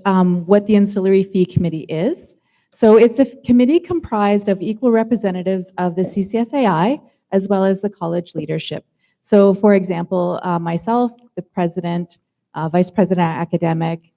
what the ancillary fee committee is. So it's a committee comprised of equal representatives of the CCSAI as well as the college leadership. So for example, myself, the president, vice president academic,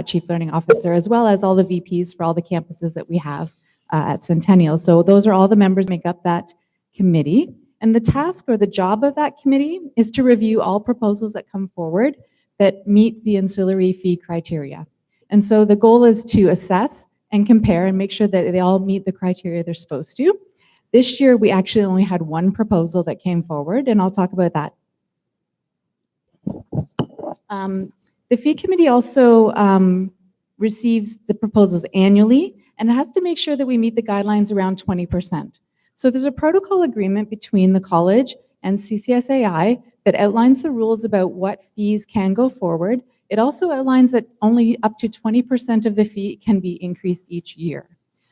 chief learning officer, as well as all the VPs for all the campuses that we have at Centennial. So those are all the members that make up that committee. And the task or the job of that committee is to review all proposals that come forward that meet the ancillary fee criteria. And so the goal is to assess and compare and make sure that they all meet the criteria they're supposed to. This year, we actually only had one proposal that came forward, and I'll talk about that. The fee committee also receives the proposals annually, and it has to make sure that we meet the guidelines around 20%. So there's a protocol agreement between the college and CCSAI that outlines the rules about what fees can go forward. It also outlines that only up to 20% of the fee can be increased each year.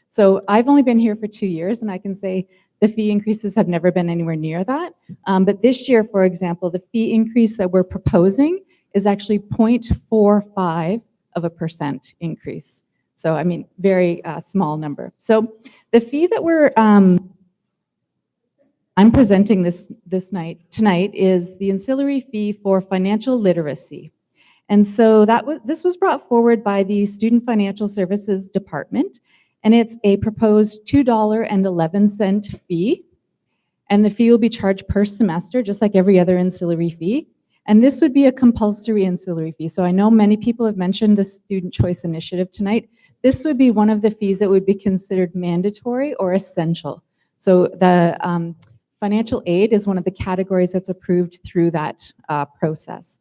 So I've only been here for 2 years, and I can say the fee increases have never been anywhere near that. But this year, for example, the fee increase that we're proposing is actually 0.45% increase. So I mean, very small number. So the fee that I'm presenting tonight is the ancillary fee for financial literacy. And so this was brought forward by the Student Financial Services Department, and it's a proposed $2.11 fee. And the fee will be charged per semester, just like every other ancillary fee. And this would be a compulsory ancillary fee. So I know many people have mentioned the Student Choice Initiative tonight. This would be one of the fees that would be considered mandatory or essential. So the financial aid is one of the categories that's approved through that process.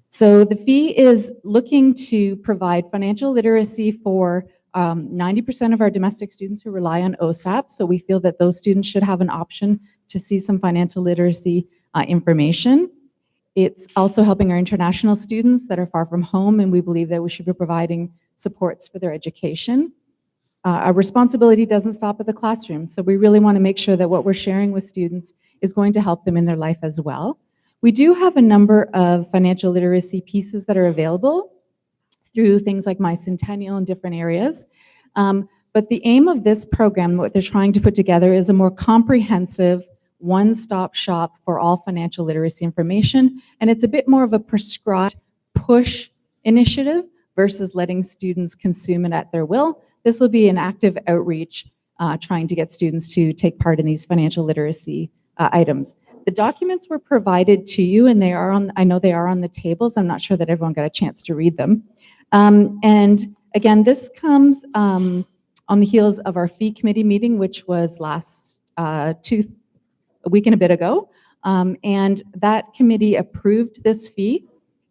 So the fee is looking to provide financial literacy for 90% of our domestic students who rely on OSAP. So we feel that those students should have an option to see some financial literacy information. It's also helping our international students that are far from home, and we believe that we should be providing supports for their education. Our responsibility doesn't stop at the classroom, so we really want to make sure that what we're sharing with students is going to help them in their life as well. We do have a number of financial literacy pieces that are available through things like My Centennial and different areas. But the aim of this program, what they're trying to put together, is a more comprehensive one-stop shop for all financial literacy information, and it's a bit more of a prescribed push initiative versus letting students consume it at their will. This will be an active outreach trying to get students to take part in these financial literacy items. The documents were provided to you, and they are on, I know they are on the tables. I'm not sure that everyone got a chance to read them. And again, this comes on the heels of our fee committee meeting, which was last a week and a bit ago. And that committee approved this fee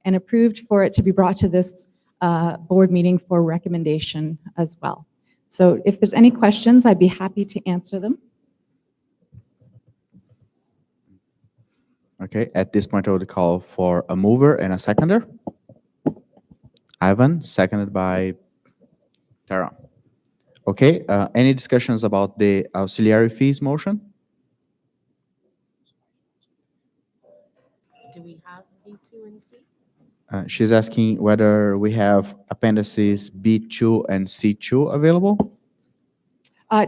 and approved for it to be brought to this board meeting for recommendation as well. So if there's any questions, I'd be happy to answer them. Okay, at this point, I would call for a mover and a seconder. Ivan, seconded by Tara. Okay, any discussions about the auxiliary fees motion? Do we have B2 and C? She's asking whether we have appendices B2 and C2 available.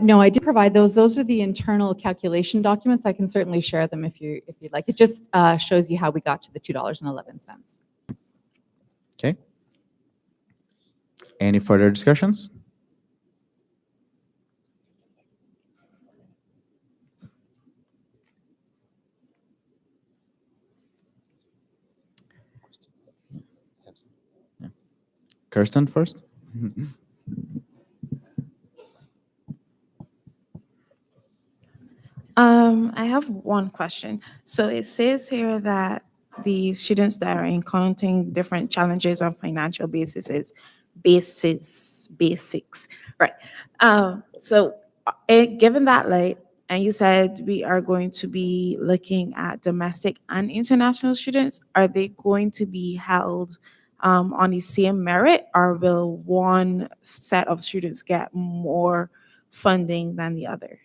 No, I did provide those. Those are the internal calculation documents. I can certainly share them if you'd like. It just shows you how we got to the $2.11. Okay. Any further discussions? Yeah. Kirsten first. I have one question. So it says here that the students that are encountering different challenges on financial basics, right? Given that light, and you said we are going to be looking at domestic and international students, are they going to be held on the same merit, or will one set of students get more funding than the other?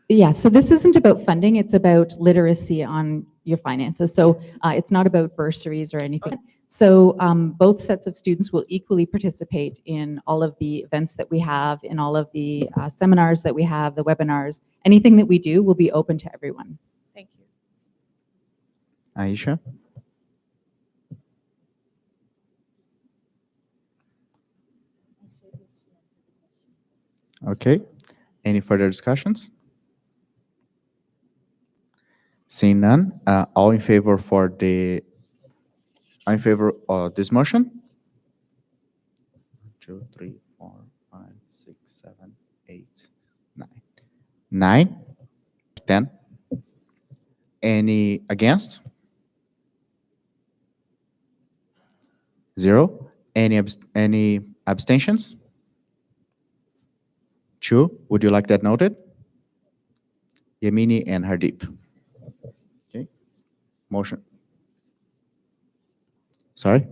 Yeah, so this isn't about funding, it's about literacy on your finances. So it's not about bursaries or anything. So both sets of students will equally participate in all of the events that we have, in all of the seminars that we have, the webinars. Anything that we do will be open to everyone. Thank you. Aisha? Okay. Any further discussions? Seeing none, all in favor of this motion? 2, 3, 4, 5, 6, 7, 8, 9. 9, 10. Any against? 0. Any abstentions? 2. Would you like that noted? Yamini and Hardeep. Okay. Motion. Sorry?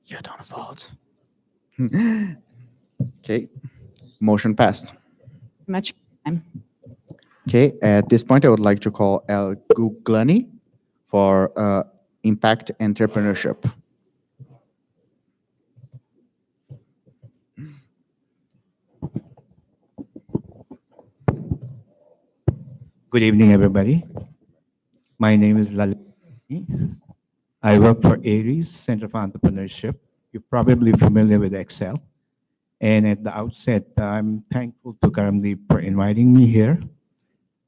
You don't vote. Okay. Motion passed. Much time. Okay. At this point, I would like to call El Guglani for impact entrepreneurship. Good evening, everybody. My name is Lalit. I work for Aries Center for Entrepreneurship. You're probably familiar with Excel. And at the outset, I'm thankful to Karamdeep for inviting me here.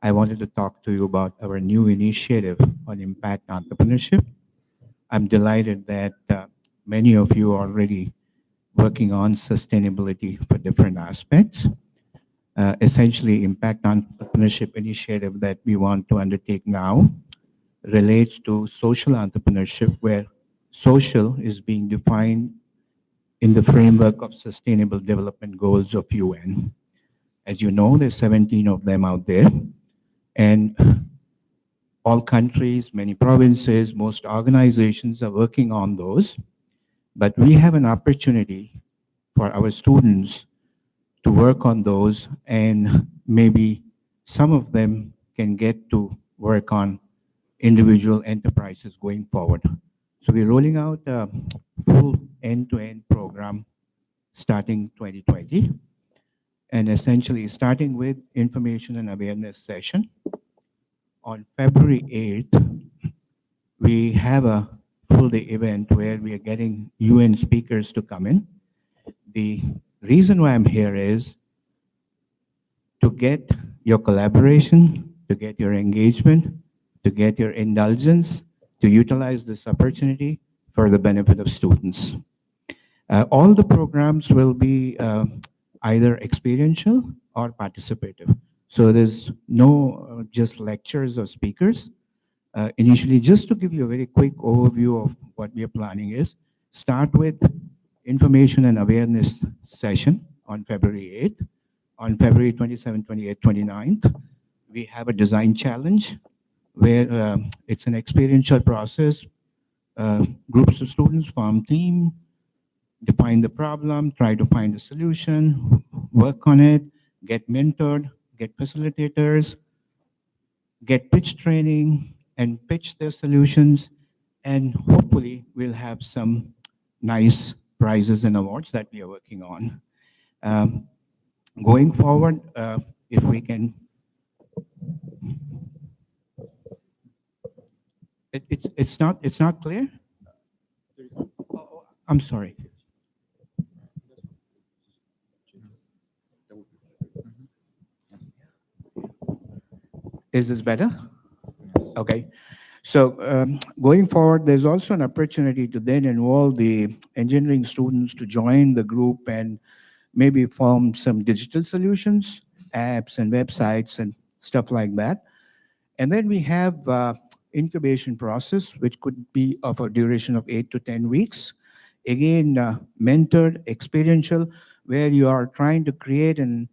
I wanted to talk to you about our new initiative on impact entrepreneurship. I'm delighted that many of you are already working on sustainability for different aspects. Essentially, impact entrepreneurship initiative that we want to undertake now relates to social entrepreneurship, where social is being defined in the framework of Sustainable Development Goals of UN. As you know, there's 17 of them out there, and all countries, many provinces, most organizations are working on those. But we have an opportunity for our students to work on those, and maybe some of them can get to work on individual enterprises going forward. So we're rolling out a full end-to-end program starting 2020, and essentially starting with information and awareness session. On February 8th, we have a full day event where we are getting UN speakers to come in. The reason why I'm here is to get your collaboration, to get your engagement, to get your indulgence, to utilize this opportunity for the benefit of students. All the programs will be either experiential or participative. So there's no just lectures or speakers. Initially, just to give you a very quick overview of what we are planning is, start with information and awareness session on February 8th. On February 27th, 28th, 29th, we have a design challenge where it's an experiential process. Groups of students form team, define the problem, try to find a solution, work on it, get mentored, get facilitators, get pitch training, and pitch their solutions, and hopefully we'll have some nice prizes and awards that we are working on. Going forward, if we can, it's not clear. I'm sorry. Is this better? Okay. So going forward, there's also an opportunity to then involve the engineering students to join the group and maybe form some digital solutions, apps and websites and stuff like that. And then we have incubation process, which could be of a duration of 8 to 10 weeks. Again, mentored, experiential, where you are trying to create an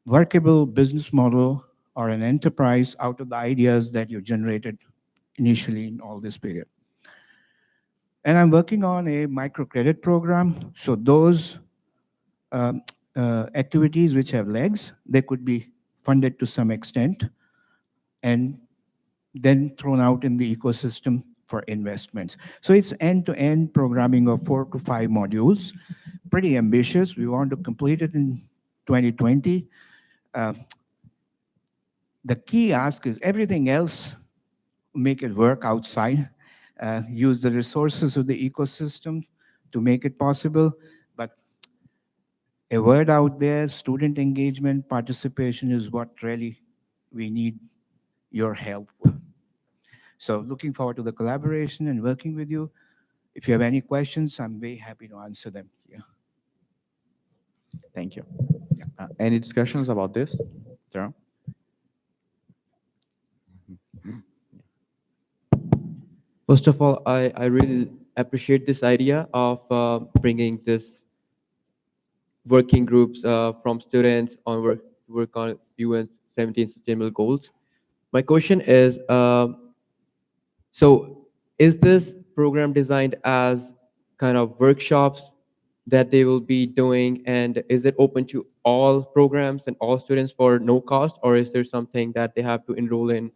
workable business model or an enterprise out of the ideas that you generated initially in all this period. And I'm working on a microcredit program. So those activities which have legs, they could be funded to some extent and then thrown out in the ecosystem for investments. So it's end-to-end programming of 4 to 5 modules, pretty ambitious. We want to complete it in 2020. The key ask is everything else, make it work outside, use the resources of the ecosystem to make it possible. But a word out there, student engagement, participation is what really we need your help with. So looking forward to the collaboration and working with you. If you have any questions, I'm very happy to answer them here. Thank you. Any discussions about this? There? First of all, I really appreciate this idea of bringing this working groups from students on work on UN's 17 sustainable goals. My question is, so is this program designed as kind of workshops that they will be doing, and is it open to all programs and all students for no cost, or is there something that they have to enroll in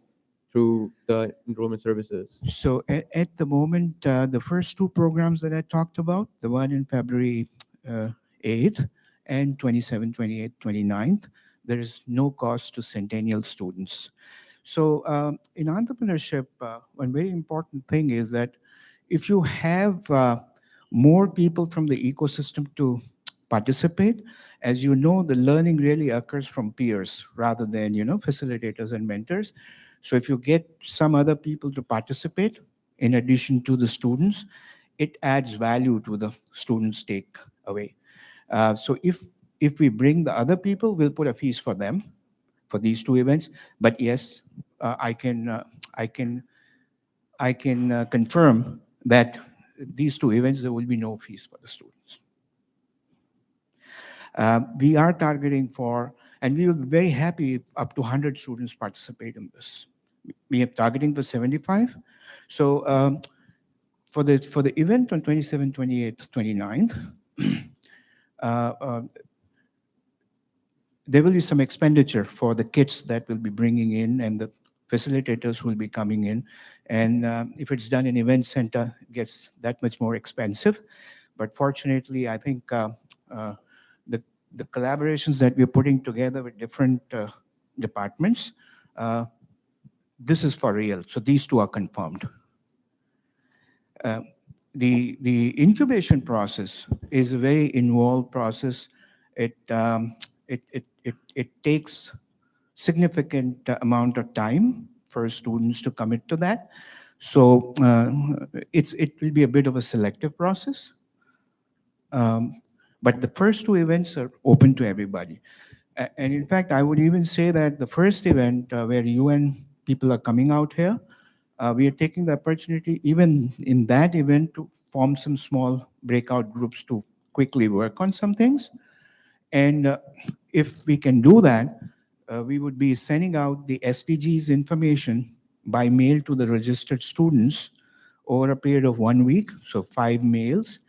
through the enrollment services? So at the moment, the first 2 programs that I talked about, the one in February 8th and 27th, 28th, 29th, there is no cost to Centennial students. So in entrepreneurship, one very important thing is that if you have more people from the ecosystem to participate. As you know, the learning really occurs from peers rather than, facilitators and mentors. So if you get some other people to participate in addition to the students, it adds value to the students' take away. So if we bring the other people, we'll put a fees for them for these two events. But yes, I can confirm that these two events, there will be no fees for the students. We are targeting for, and we will be very happy if up to 100 students participate in this. We are targeting for 75. So for the event on 27th, 28th, 29th, there will be some expenditure for the kits that we'll be bringing in and the facilitators will be coming in. And if it's done in event center, it gets that much more expensive. But fortunately, I think the collaborations that we're putting together with different departments, this is for real. So these two are confirmed. The incubation process is a very involved process. It takes significant amount of time for students to commit to that. So it will be a bit of a selective process. But the first two events are open to everybody. And in fact, I would even say that the first event where UN people are coming out here, we are taking the opportunity, even in that event, to form some small breakout groups to quickly work on some things. And if we can do that, we would be sending out the SDGs information by mail to the registered students over a period of 1 week, so 5 mails.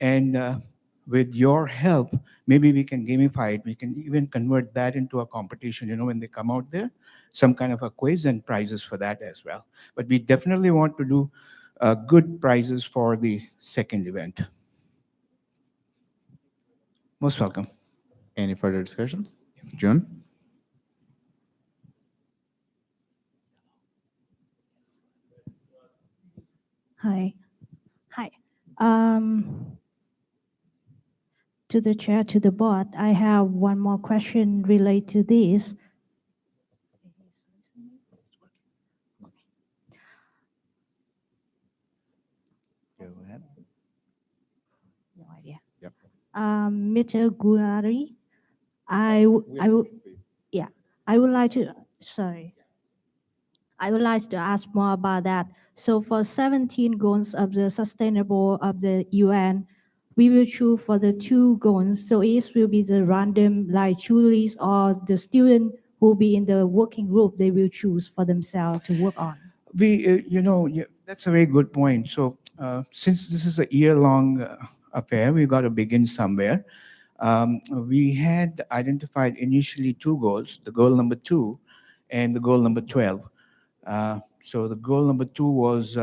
And with your help, maybe we can gamify it. We can even convert that into a competition, when they come out there, some kind of a quiz and prizes for that as well. But we definitely want to do good prizes for the second event. Most welcome. Any further discussions? June? Hi. Hi. To the chair, to the board, I have one more question related to this. Go ahead. No idea. Yep. Mr. Gulari, I would, yeah, I would like to, sorry. I would like to ask more about that. So for 17 goals of the sustainable of the UN, we will choose for the 2 goals. So it will be the random like choose or the student who be in the working group, they will choose for themselves to work on. That's a very good point. So since this is a year-long affair, we've got to begin somewhere. We had identified initially 2 goals, the goal number 2 and the goal number 12. So the goal number 2 was,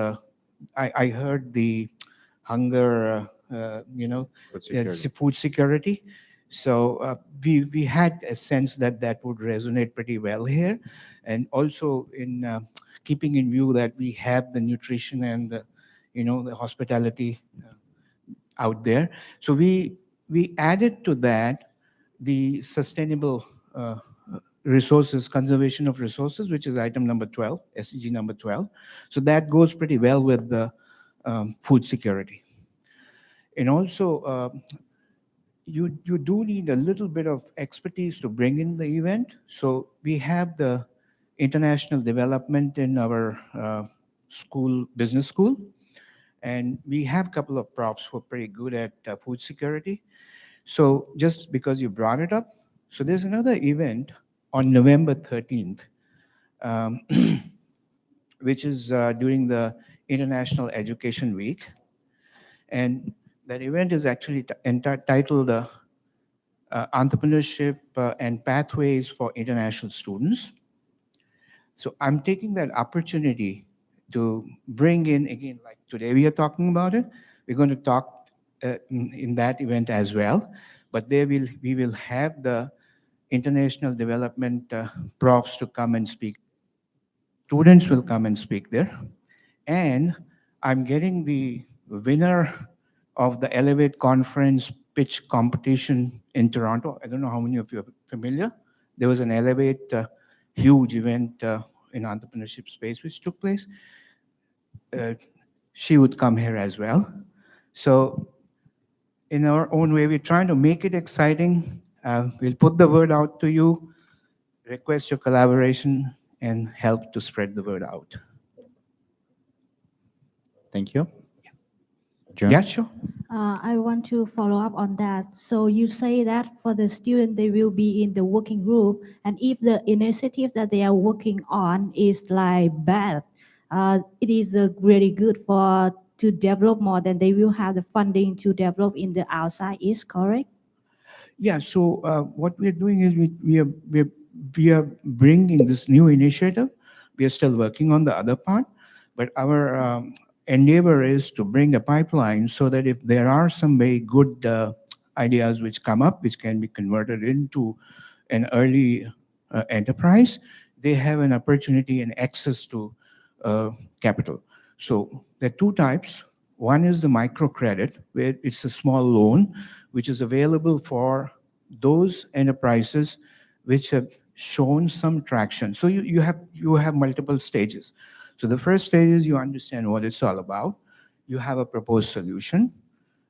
I heard the hunger, food security. So we had a sense that that would resonate pretty well here. And also in keeping in view that we have the nutrition and the hospitality out there. So we added to that the sustainable resources, conservation of resources, which is item number 12, SDG number 12. So that goes pretty well with the food security. And also, you do need a little bit of expertise to bring in the event. So we have the international development in our school, business school. And we have a couple of profs who are pretty good at food security. So just because you brought it up, so there's another event on November 13th, which is during the International Education Week. And that event is actually titled Entrepreneurship and Pathways for International Students. So I'm taking that opportunity to bring in, again, like today we are talking about it, we're going to talk in that event as well. But we will have the international development profs to come and speak. Students will come and speak there. And I'm getting the winner of the Elevate conference pitch competition in Toronto. I don't know how many of you are familiar. There was an Elevate huge event in entrepreneurship space which took place. She would come here as well. So in our own way, we're trying to make it exciting. We'll put the word out to you, request your collaboration, and help to spread the word out. Thank you. John? Yeah, sure. I want to follow up on that. So you say that for the student, they will be in the working group, and if the initiative that they are working on is like bad, it is really good for to develop more. Then they will have the funding to develop in the outside. Is correct? Yeah, so what we're doing is we are bringing this new initiative. We are still working on the other part, but our endeavor is to bring a pipeline so that if there are some very good ideas which come up, which can be converted into an early enterprise, they have an opportunity and access to capital. So there are two types. One is the microcredit, where it's a small loan, which is available for those enterprises which have shown some traction. So you have multiple stages. So the first stage is you understand what it's all about. You have a proposed solution.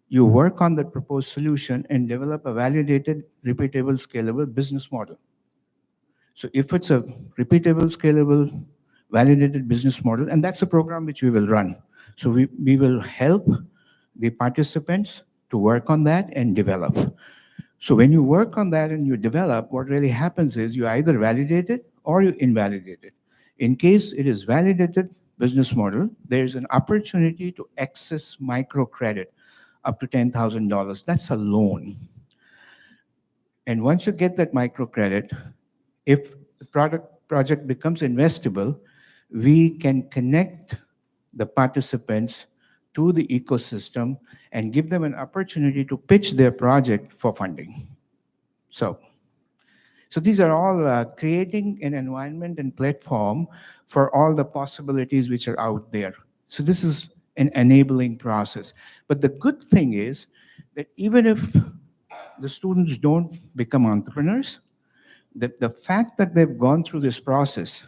You work on that proposed solution and develop a validated, repeatable, scalable business model. So if it's a repeatable, scalable, validated business model, and that's a program which we will run. So we will help the participants to work on that and develop. So when you work on that and you develop, what really happens is you either validate it or you invalidate it. In case it is validated business model, there's an opportunity to access microcredit up to $10,000. That's a loan. And once you get that microcredit, if the project becomes investable, we can connect the participants to the ecosystem and give them an opportunity to pitch their project for funding. So these are all creating an environment and platform for all the possibilities which are out there. So this is an enabling process. But the good thing is that even if the students don't become entrepreneurs, the fact that they've gone through this process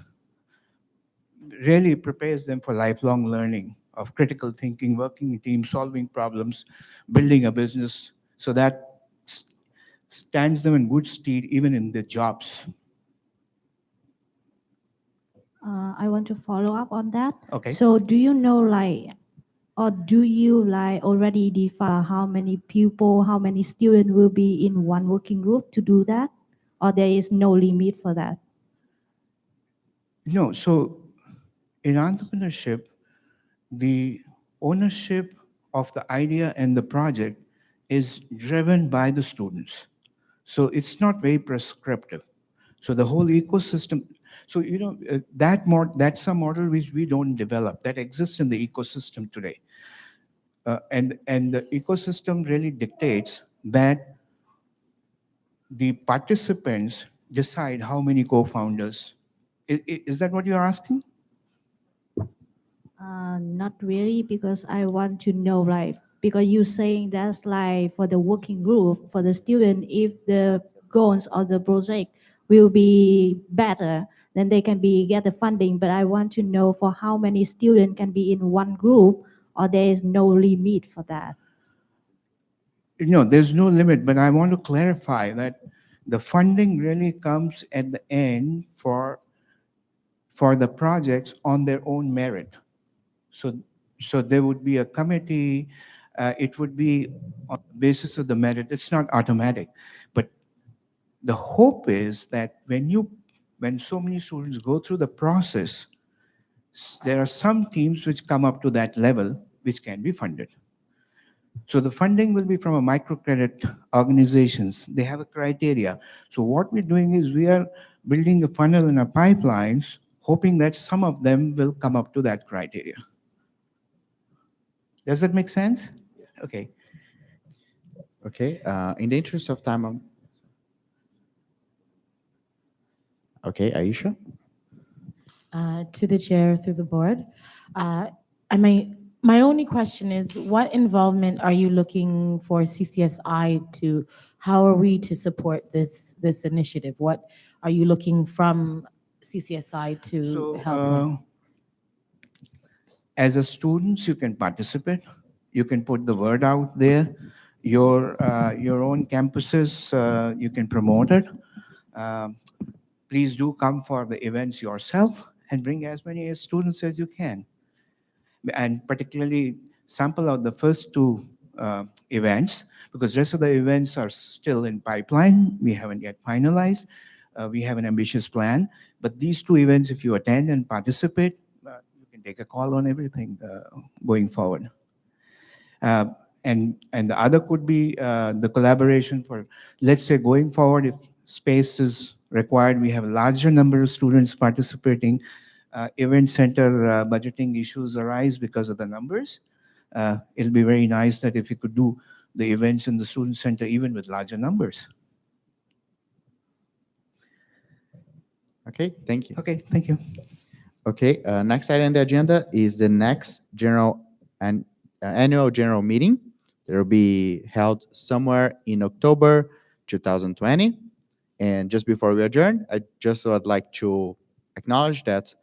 really prepares them for lifelong learning of critical thinking, working in teams, solving problems, building a business. So that stands them in good stead even in their jobs. I want to follow up on that. Okay. So do you know or do you already define how many people, how many students will be in one working group to do that? Or there is no limit for that? No, so in entrepreneurship, the ownership of the idea and the project is driven by the students. So it's not very prescriptive. So the whole ecosystem, so that's a model which we don't develop. That exists in the ecosystem today. And the ecosystem really dictates that the participants decide how many co-founders. Is that what you're asking? Not really, because I want to know, because you're saying that's for the working group, for the student, if the goals of the project will be better, then they can get the funding. But I want to know for how many students can be in one group, or there is no limit for that. No, there's no limit, but I want to clarify that the funding really comes at the end for the projects on their own merit. So there would be a committee. It would be on the basis of the merit. It's not automatic, but the hope is that when so many students go through the process, there are some teams which come up to that level which can be funded. So the funding will be from a microcredit organizations. They have a criteria. So what we're doing is we are building a funnel in our pipelines, hoping that some of them will come up to that criteria. Does that make sense? Okay. Okay, in the interest of time, okay, Aisha? To the chair through the board. My only question is, what involvement are you looking for CCSI to? How are we to support this initiative? What are you looking from CCSI to So, help? as a students, you can participate. You can put the word out there. Your own campuses, you can promote it. Um, Please do come for the events yourself and bring as many students as you can. And particularly sample out the first two events, because rest of the events are still in pipeline. We haven't yet finalized. We have an ambitious plan, but these two events, if you attend and participate, you can take a call on everything going forward. Uh, and the other could be the collaboration for, let's say, going forward, if space is required, we have a larger number of students participating. Event center budgeting issues arise because of the numbers. It'll be very nice that if you could do the events in the student center even with larger numbers. Okay, thank you. Okay, thank you. Okay, next item on the agenda is the next annual general meeting. It will be held somewhere in October 2020. And just before we adjourn, I just would like to acknowledge that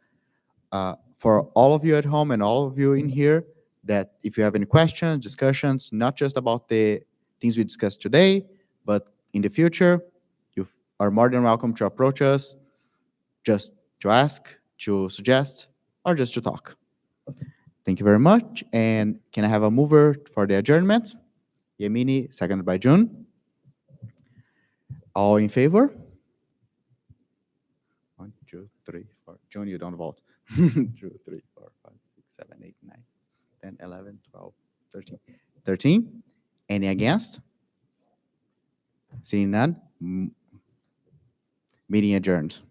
for all of you at home and all of you in here, that if you have any questions, discussions, not just about the things we discussed today, but in the future, you are more than welcome to approach us, just to ask, to suggest, or just to talk. Thank you very much. And can I have a mover for the adjournment? Yemini, seconded by June. All in favor? 1, 2, 3, 4. June, you don't vote. 2, 3, 4, 5, 6, 7, 8, 9, 10, 11, 12, 13. 13. Any against? Seeing none? Meeting adjourned.